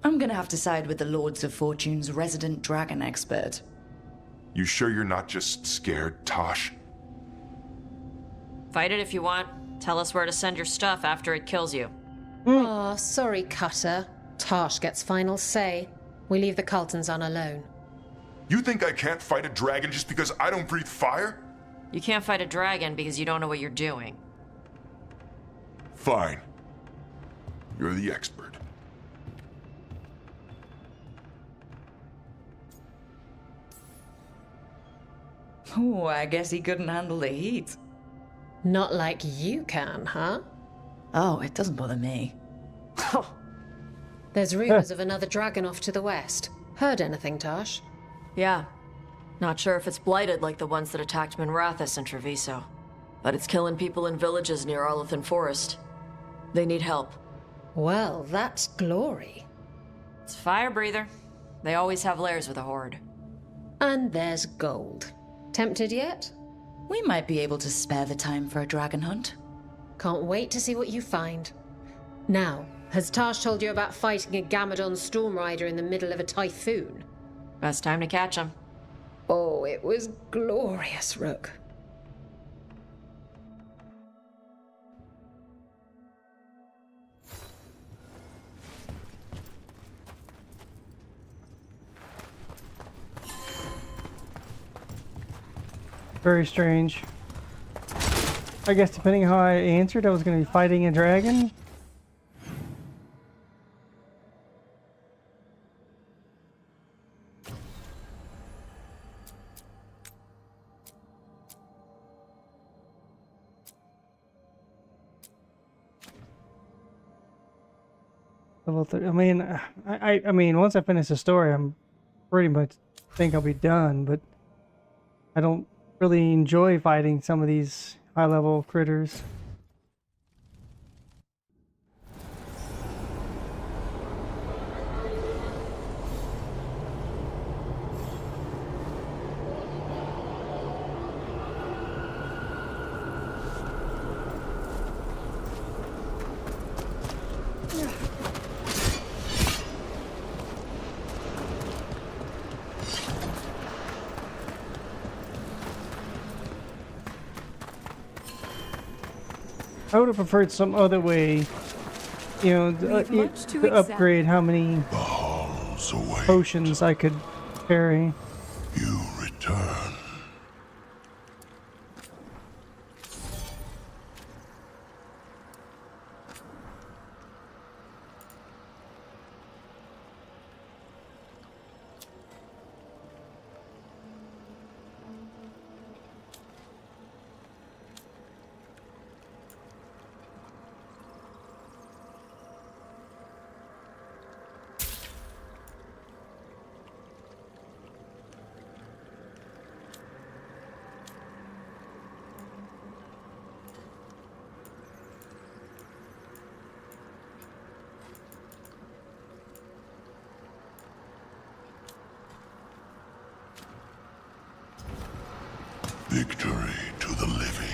I'm gonna have to side with the Lords of Fortune's resident dragon expert. You sure you're not just scared, Tosh? Fight it if you want. Tell us where to send your stuff after it kills you. Aw, sorry, Cutter. Tosh gets final say. We leave the Caltons on alone. You think I can't fight a dragon just because I don't breathe fire? You can't fight a dragon because you don't know what you're doing. Fine. You're the expert. Oh, I guess he couldn't handle the heat. Not like you can, huh? Oh, it doesn't bother me. There's rumors of another dragon off to the west. Heard anything, Tosh? Yeah. Not sure if it's blighted like the ones that attacked Minrathous and Treviso. But it's killing people in villages near Arlethan Forest. They need help. Well, that's glory. It's a fire breather. They always have lairs with a horde. And there's gold. Tempted yet? We might be able to spare the time for a dragon hunt. Can't wait to see what you find. Now, has Tosh told you about fighting a Gamadon storm rider in the middle of a typhoon? Best time to catch him. Oh, it was glorious, Rook. Very strange. I guess depending how I answered, I was going to be fighting a dragon. Level 30. I mean, I mean, once I finish the story, I'm pretty much think I'll be done. But I don't really enjoy fighting some of these high-level critters. I would have preferred some other way, you know, to upgrade how many potions I could carry. You return. Victory to the living.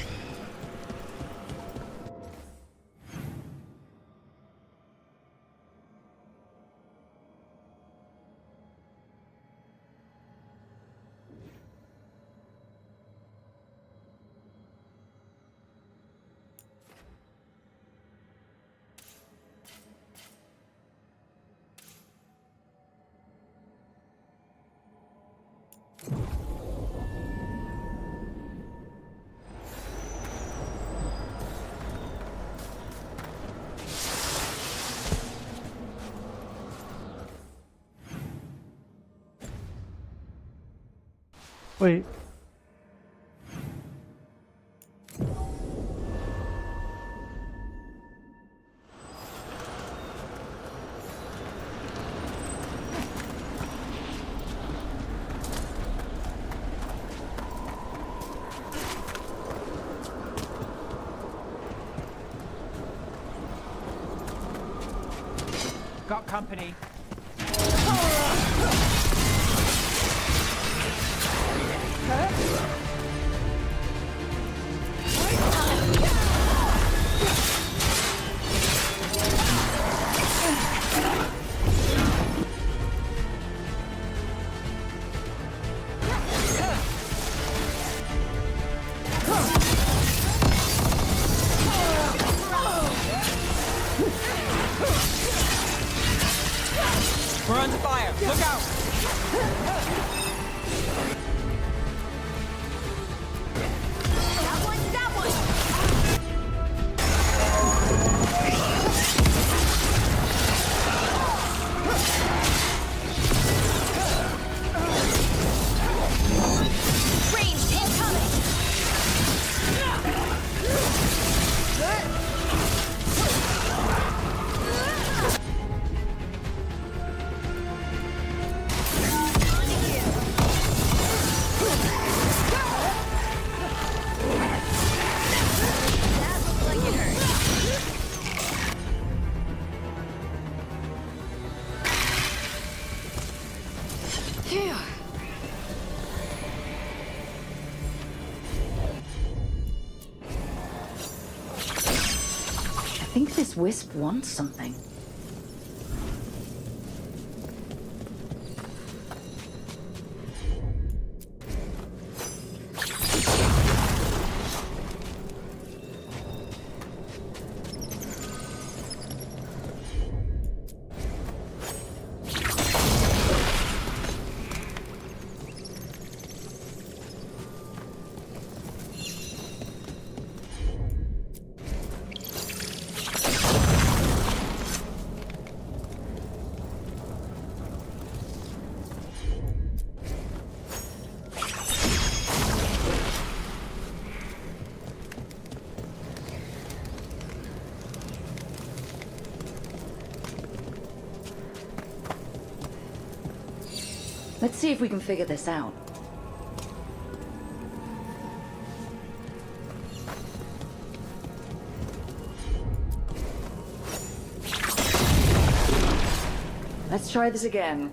Wait. Got company. We're under fire. Look out! Ranged incoming! Phew. I think this wisp wants something. Let's see if we can figure this out. Let's try this again.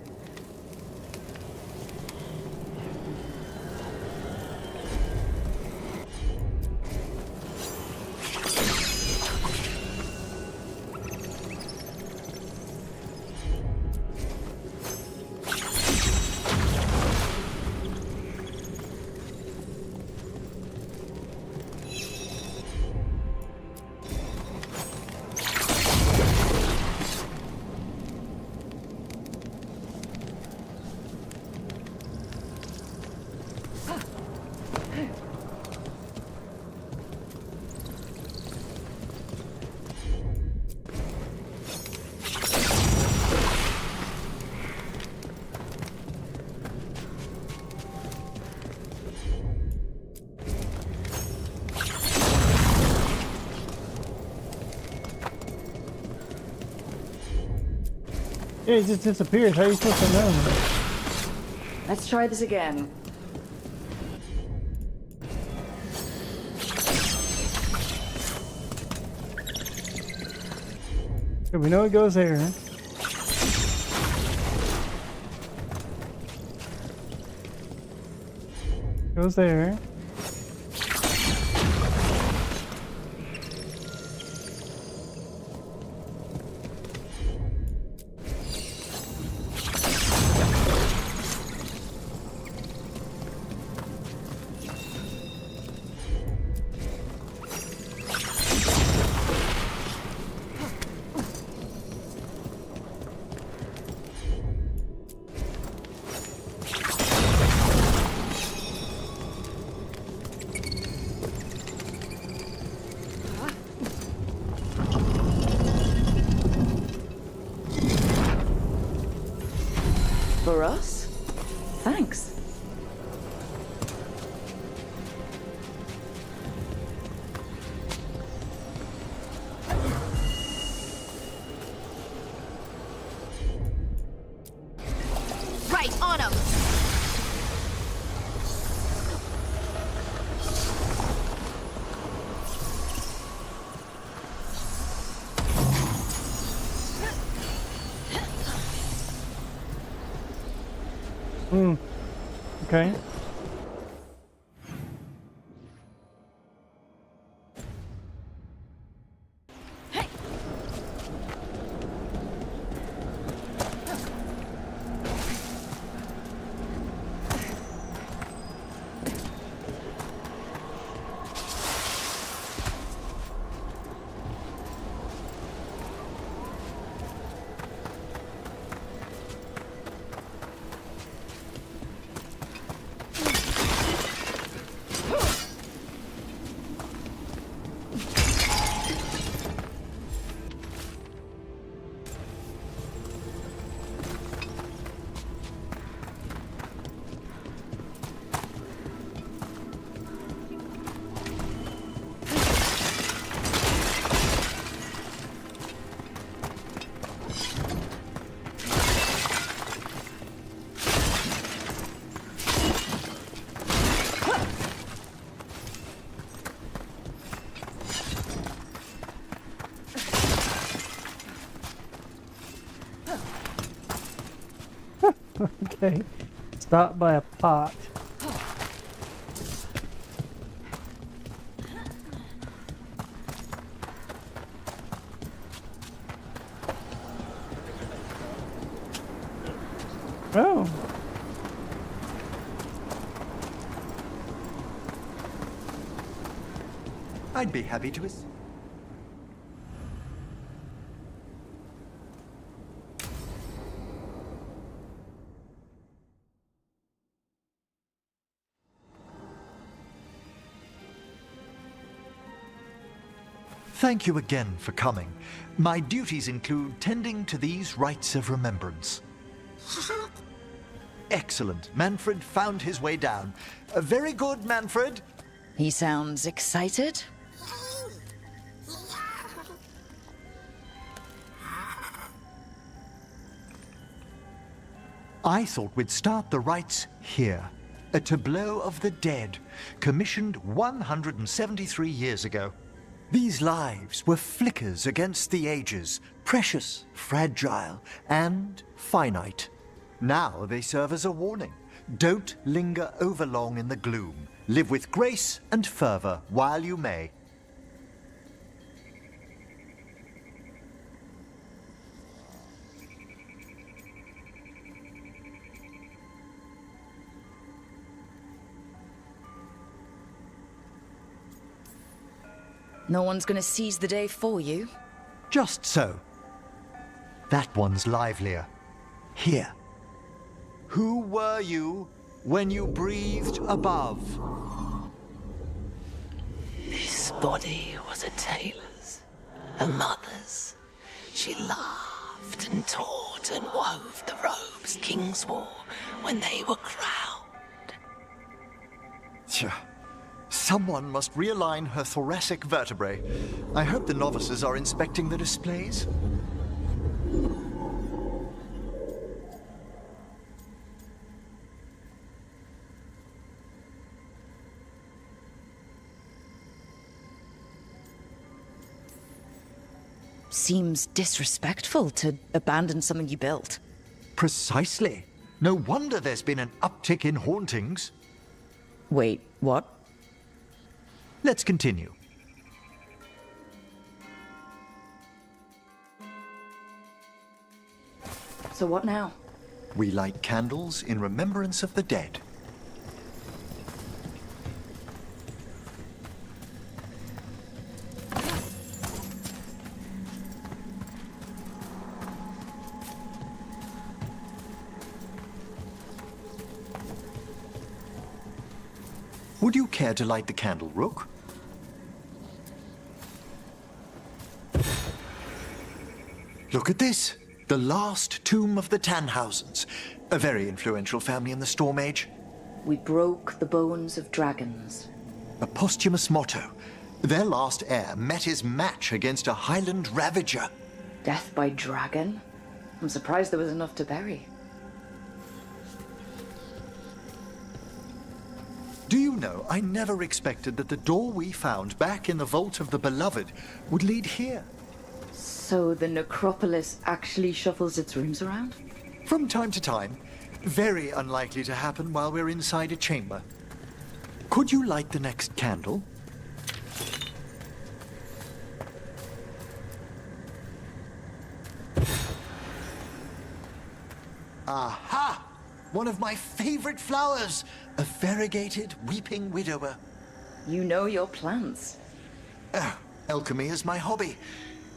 Yeah, it just disappears. How are you supposed to know? Let's try this again. Okay, we know it goes there. Goes there. For us? Thanks. Okay. Okay. Stop by a pot. Oh. I'd be happy to Thank you again for coming. My duties include tending to these rites of remembrance. Excellent. Manfred found his way down. Very good, Manfred. He sounds excited. I thought we'd start the rites here. A tableau of the dead, commissioned 173 years ago. These lives were flickers against the ages, precious, fragile, and finite. Now they serve as a warning. Don't linger overlong in the gloom. Live with grace and fervor while you may. No one's gonna seize the day for you. Just so. That one's livelier. Here. Who were you when you breathed above? This body was a tailor's, a mother's. She laughed and taught and wove the robes kings wore when they were crowned. Tja. Someone must realign her thoracic vertebrae. I hope the novices are inspecting the displays. Seems disrespectful to abandon something you built. Precisely. No wonder there's been an uptick in hauntings. Wait, what? Let's continue. So what now? We light candles in remembrance of the dead. Would you care to light the candle, Rook? Look at this. The last tomb of the Tannhausens. A very influential family in the Storm Age. We broke the bones of dragons. A posthumous motto. Their last heir met his match against a Highland Ravager. Death by dragon? I'm surprised there was enough to bury. Do you know, I never expected that the door we found back in the Vault of the Beloved would lead here. So the necropolis actually shuffles its rooms around? From time to time. Very unlikely to happen while we're inside a chamber. Could you light the next candle? Aha! One of my favorite flowers! A variegated weeping widower. You know your plants. Alchemy is my hobby.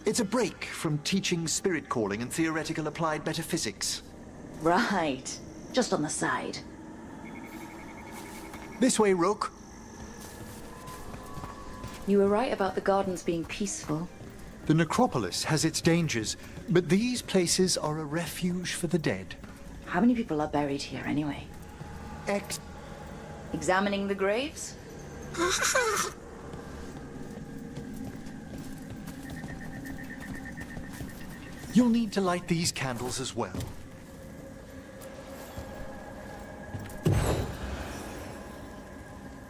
It's a break from teaching spirit calling and theoretical applied metaphysics. Right. Just on the side. This way, Rook. You were right about the gardens being peaceful. The necropolis has its dangers, but these places are a refuge for the dead. How many people are buried here anyway? Examining the graves? You'll need to light these candles as well.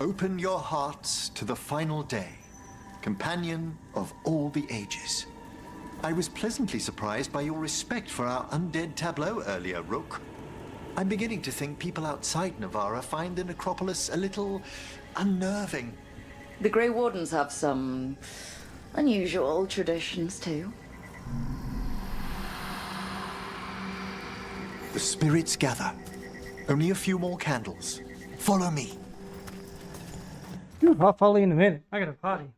Open your hearts to the final day, companion of all the ages. I was pleasantly surprised by your respect for our undead tableau earlier, Rook. I'm beginning to think people outside Navarra find the necropolis a little unnerving. The Grey Wardens have some unusual traditions too. The spirits gather. Only a few more candles. Follow me. I'll follow you in a minute. I got a potty.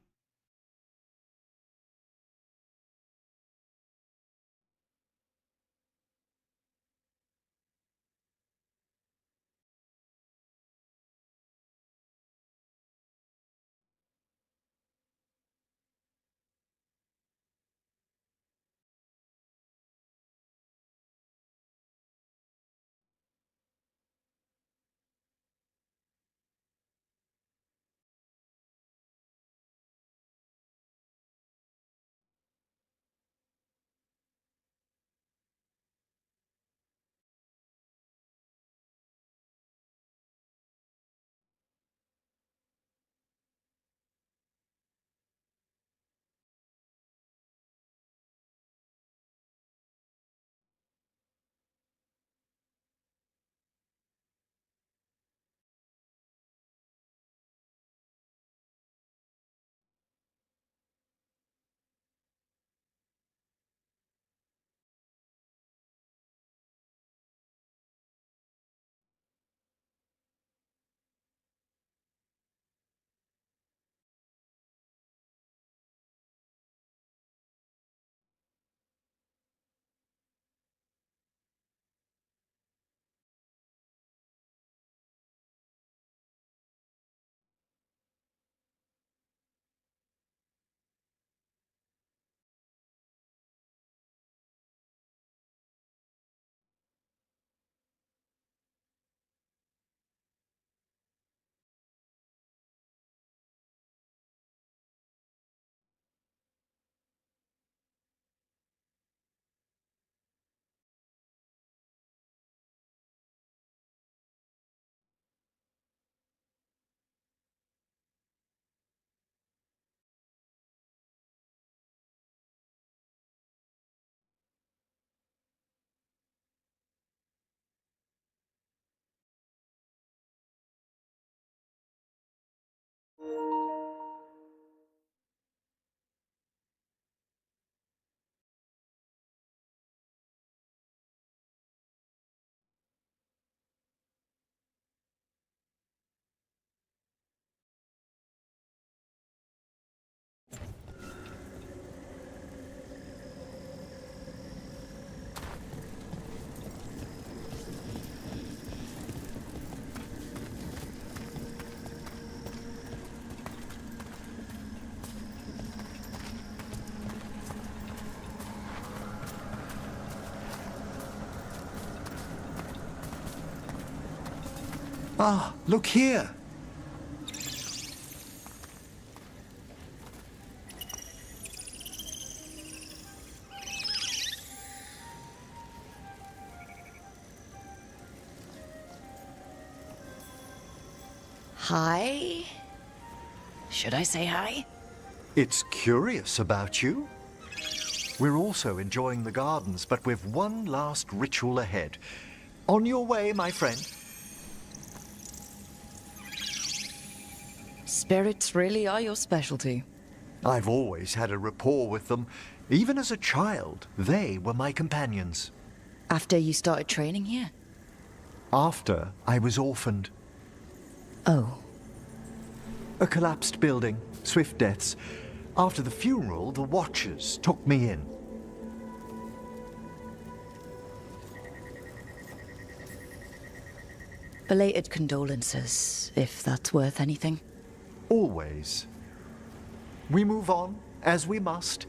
Ah, look here. Hi? Should I say hi? It's curious about you. We're also enjoying the gardens, but with one last ritual ahead. On your way, my friend. Spirits really are your specialty. I've always had a rapport with them. Even as a child, they were my companions. After you started training here? After I was orphaned. Oh. A collapsed building, swift deaths. After the funeral, the Watchers took me in. Belated condolences, if that's worth anything. Always. We move on, as we must,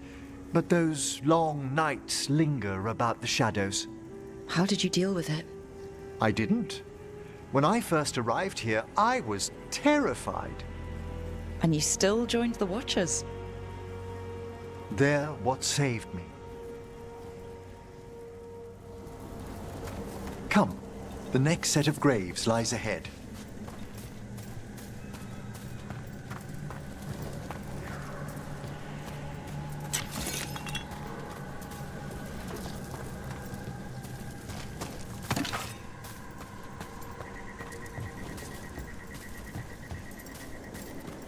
but those long nights linger about the shadows. How did you deal with it? I didn't. When I first arrived here, I was terrified. And you still joined the Watchers? They're what saved me. Come, the next set of graves lies ahead.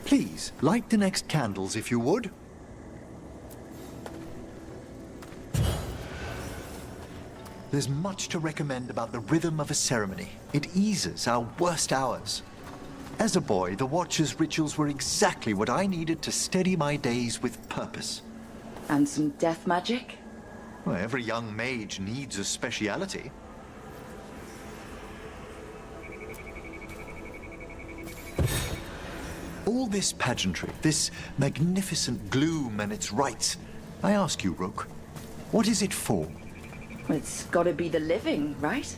Please, light the next candles if you would. There's much to recommend about the rhythm of a ceremony. It eases our worst hours. As a boy, the Watcher's rituals were exactly what I needed to steady my days with purpose. And some death magic? Well, every young mage needs a speciality. All this pageantry, this magnificent gloom and its rites, I ask you, Rook, what is it for? It's gotta be the living, right?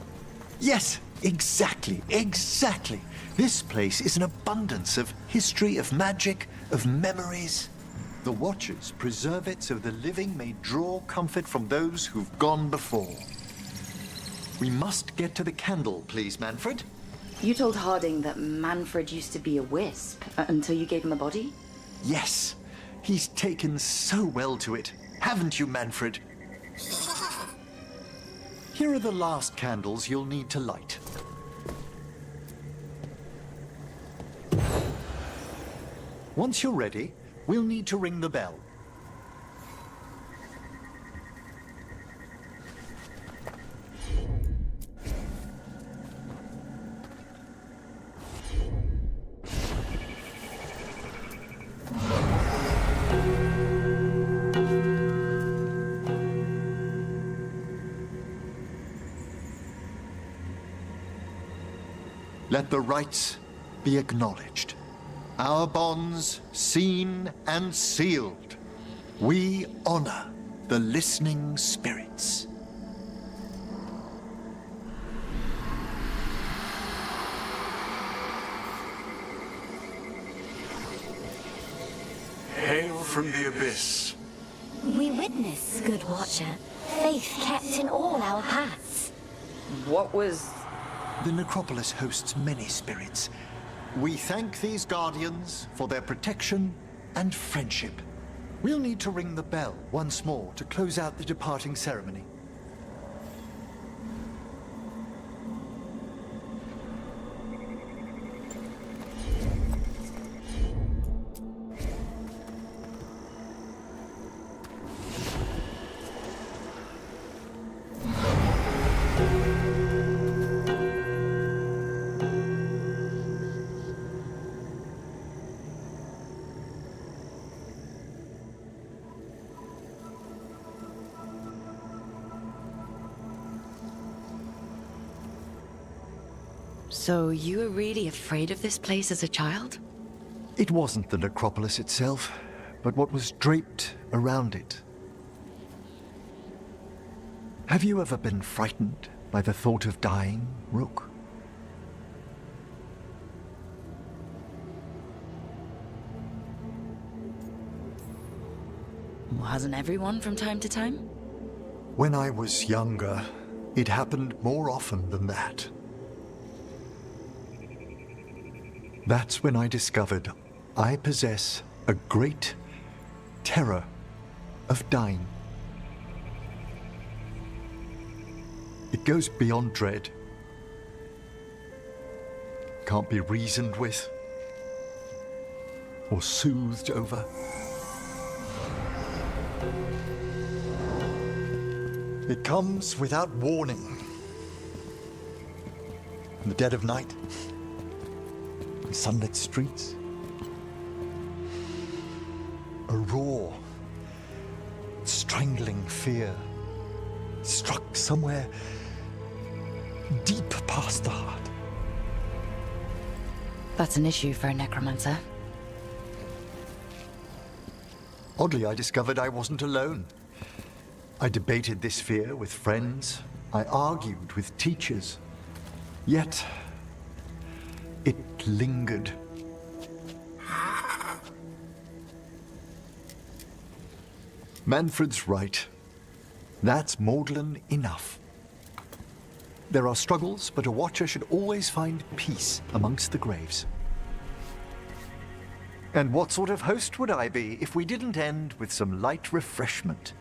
Yes, exactly. This place is an abundance of history, of magic, of memories. The Watchers preserve it so the living may draw comfort from those who've gone before. We must get to the candle, please, Manfred. You told Harding that Manfred used to be a wisp until you gave him a body? Yes, he's taken so well to it. Haven't you, Manfred? Here are the last candles you'll need to light. Once you're ready, we'll need to ring the bell. Let the rites be acknowledged. Our bonds seen and sealed. We honor the listening spirits. Hail from the abyss. We witness, good Watcher, faith kept in all our paths. What was... The necropolis hosts many spirits. We thank these guardians for their protection and friendship. We'll need to ring the bell once more to close out the departing ceremony. So you were really afraid of this place as a child? It wasn't the necropolis itself, but what was draped around it. Have you ever been frightened by the thought of dying, Rook? Hasn't everyone from time to time? When I was younger, it happened more often than that. That's when I discovered I possess a great terror of dying. It goes beyond dread. can't be reasoned with or soothed over. It comes without warning. In the dead of night, in sunlit streets, a raw, strangling fear struck somewhere deep past the heart. That's an issue for a necromancer. Oddly, I discovered I wasn't alone. I debated this fear with friends. I argued with teachers. Yet, it lingered. Manfred's right. That's maudlin enough. There are struggles, but a watcher should always find peace amongst the graves. And what sort of host would I be if we didn't end with some light refreshment?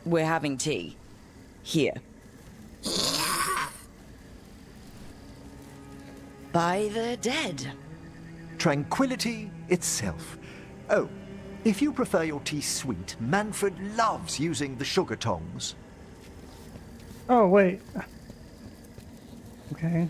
We're having tea. Here. By the dead. Tranquility itself. Oh, if you prefer your tea sweet, Manfred loves using the sugar tongs. Oh, wait. Okay.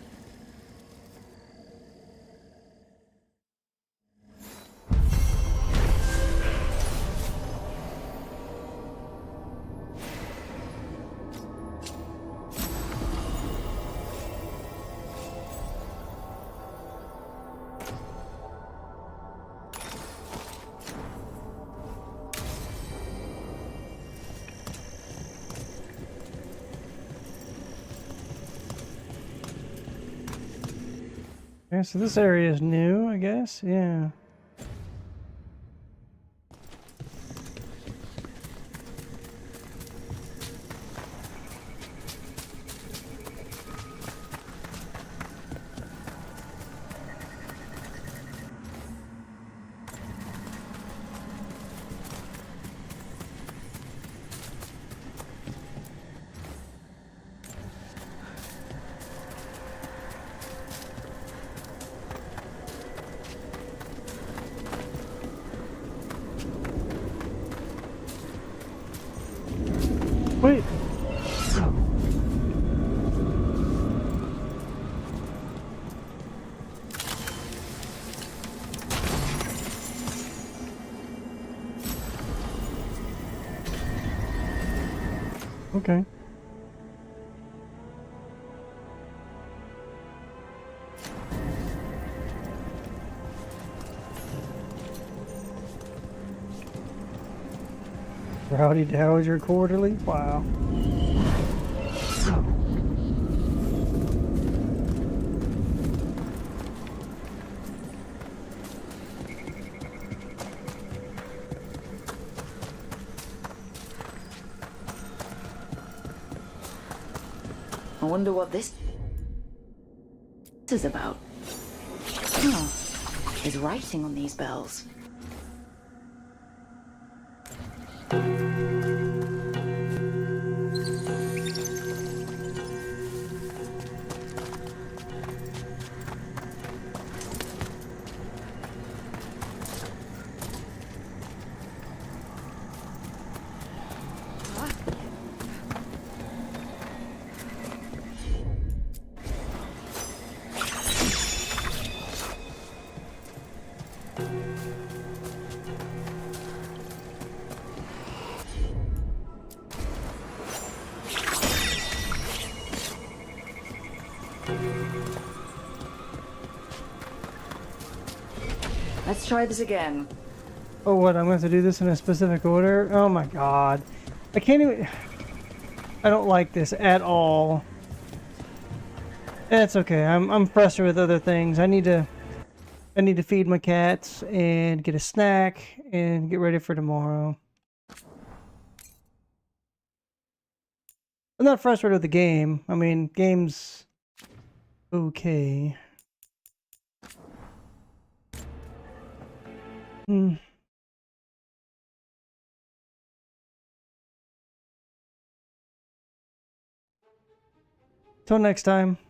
Okay, so this area is new, I guess. Yeah. Wait. Okay. Rowdy Dowager Quarterly? Wow. I wonder what this is about. Oh, there's writing on these bells. Let's try this again. Oh, what? I'm going to have to do this in a specific order? Oh my god. I can't even... I don't like this at all. It's okay. I'm frustrated with other things. I need to feed my cats and get a snack and get ready for tomorrow. I'm not frustrated with the game. I mean, game's okay. Till next time.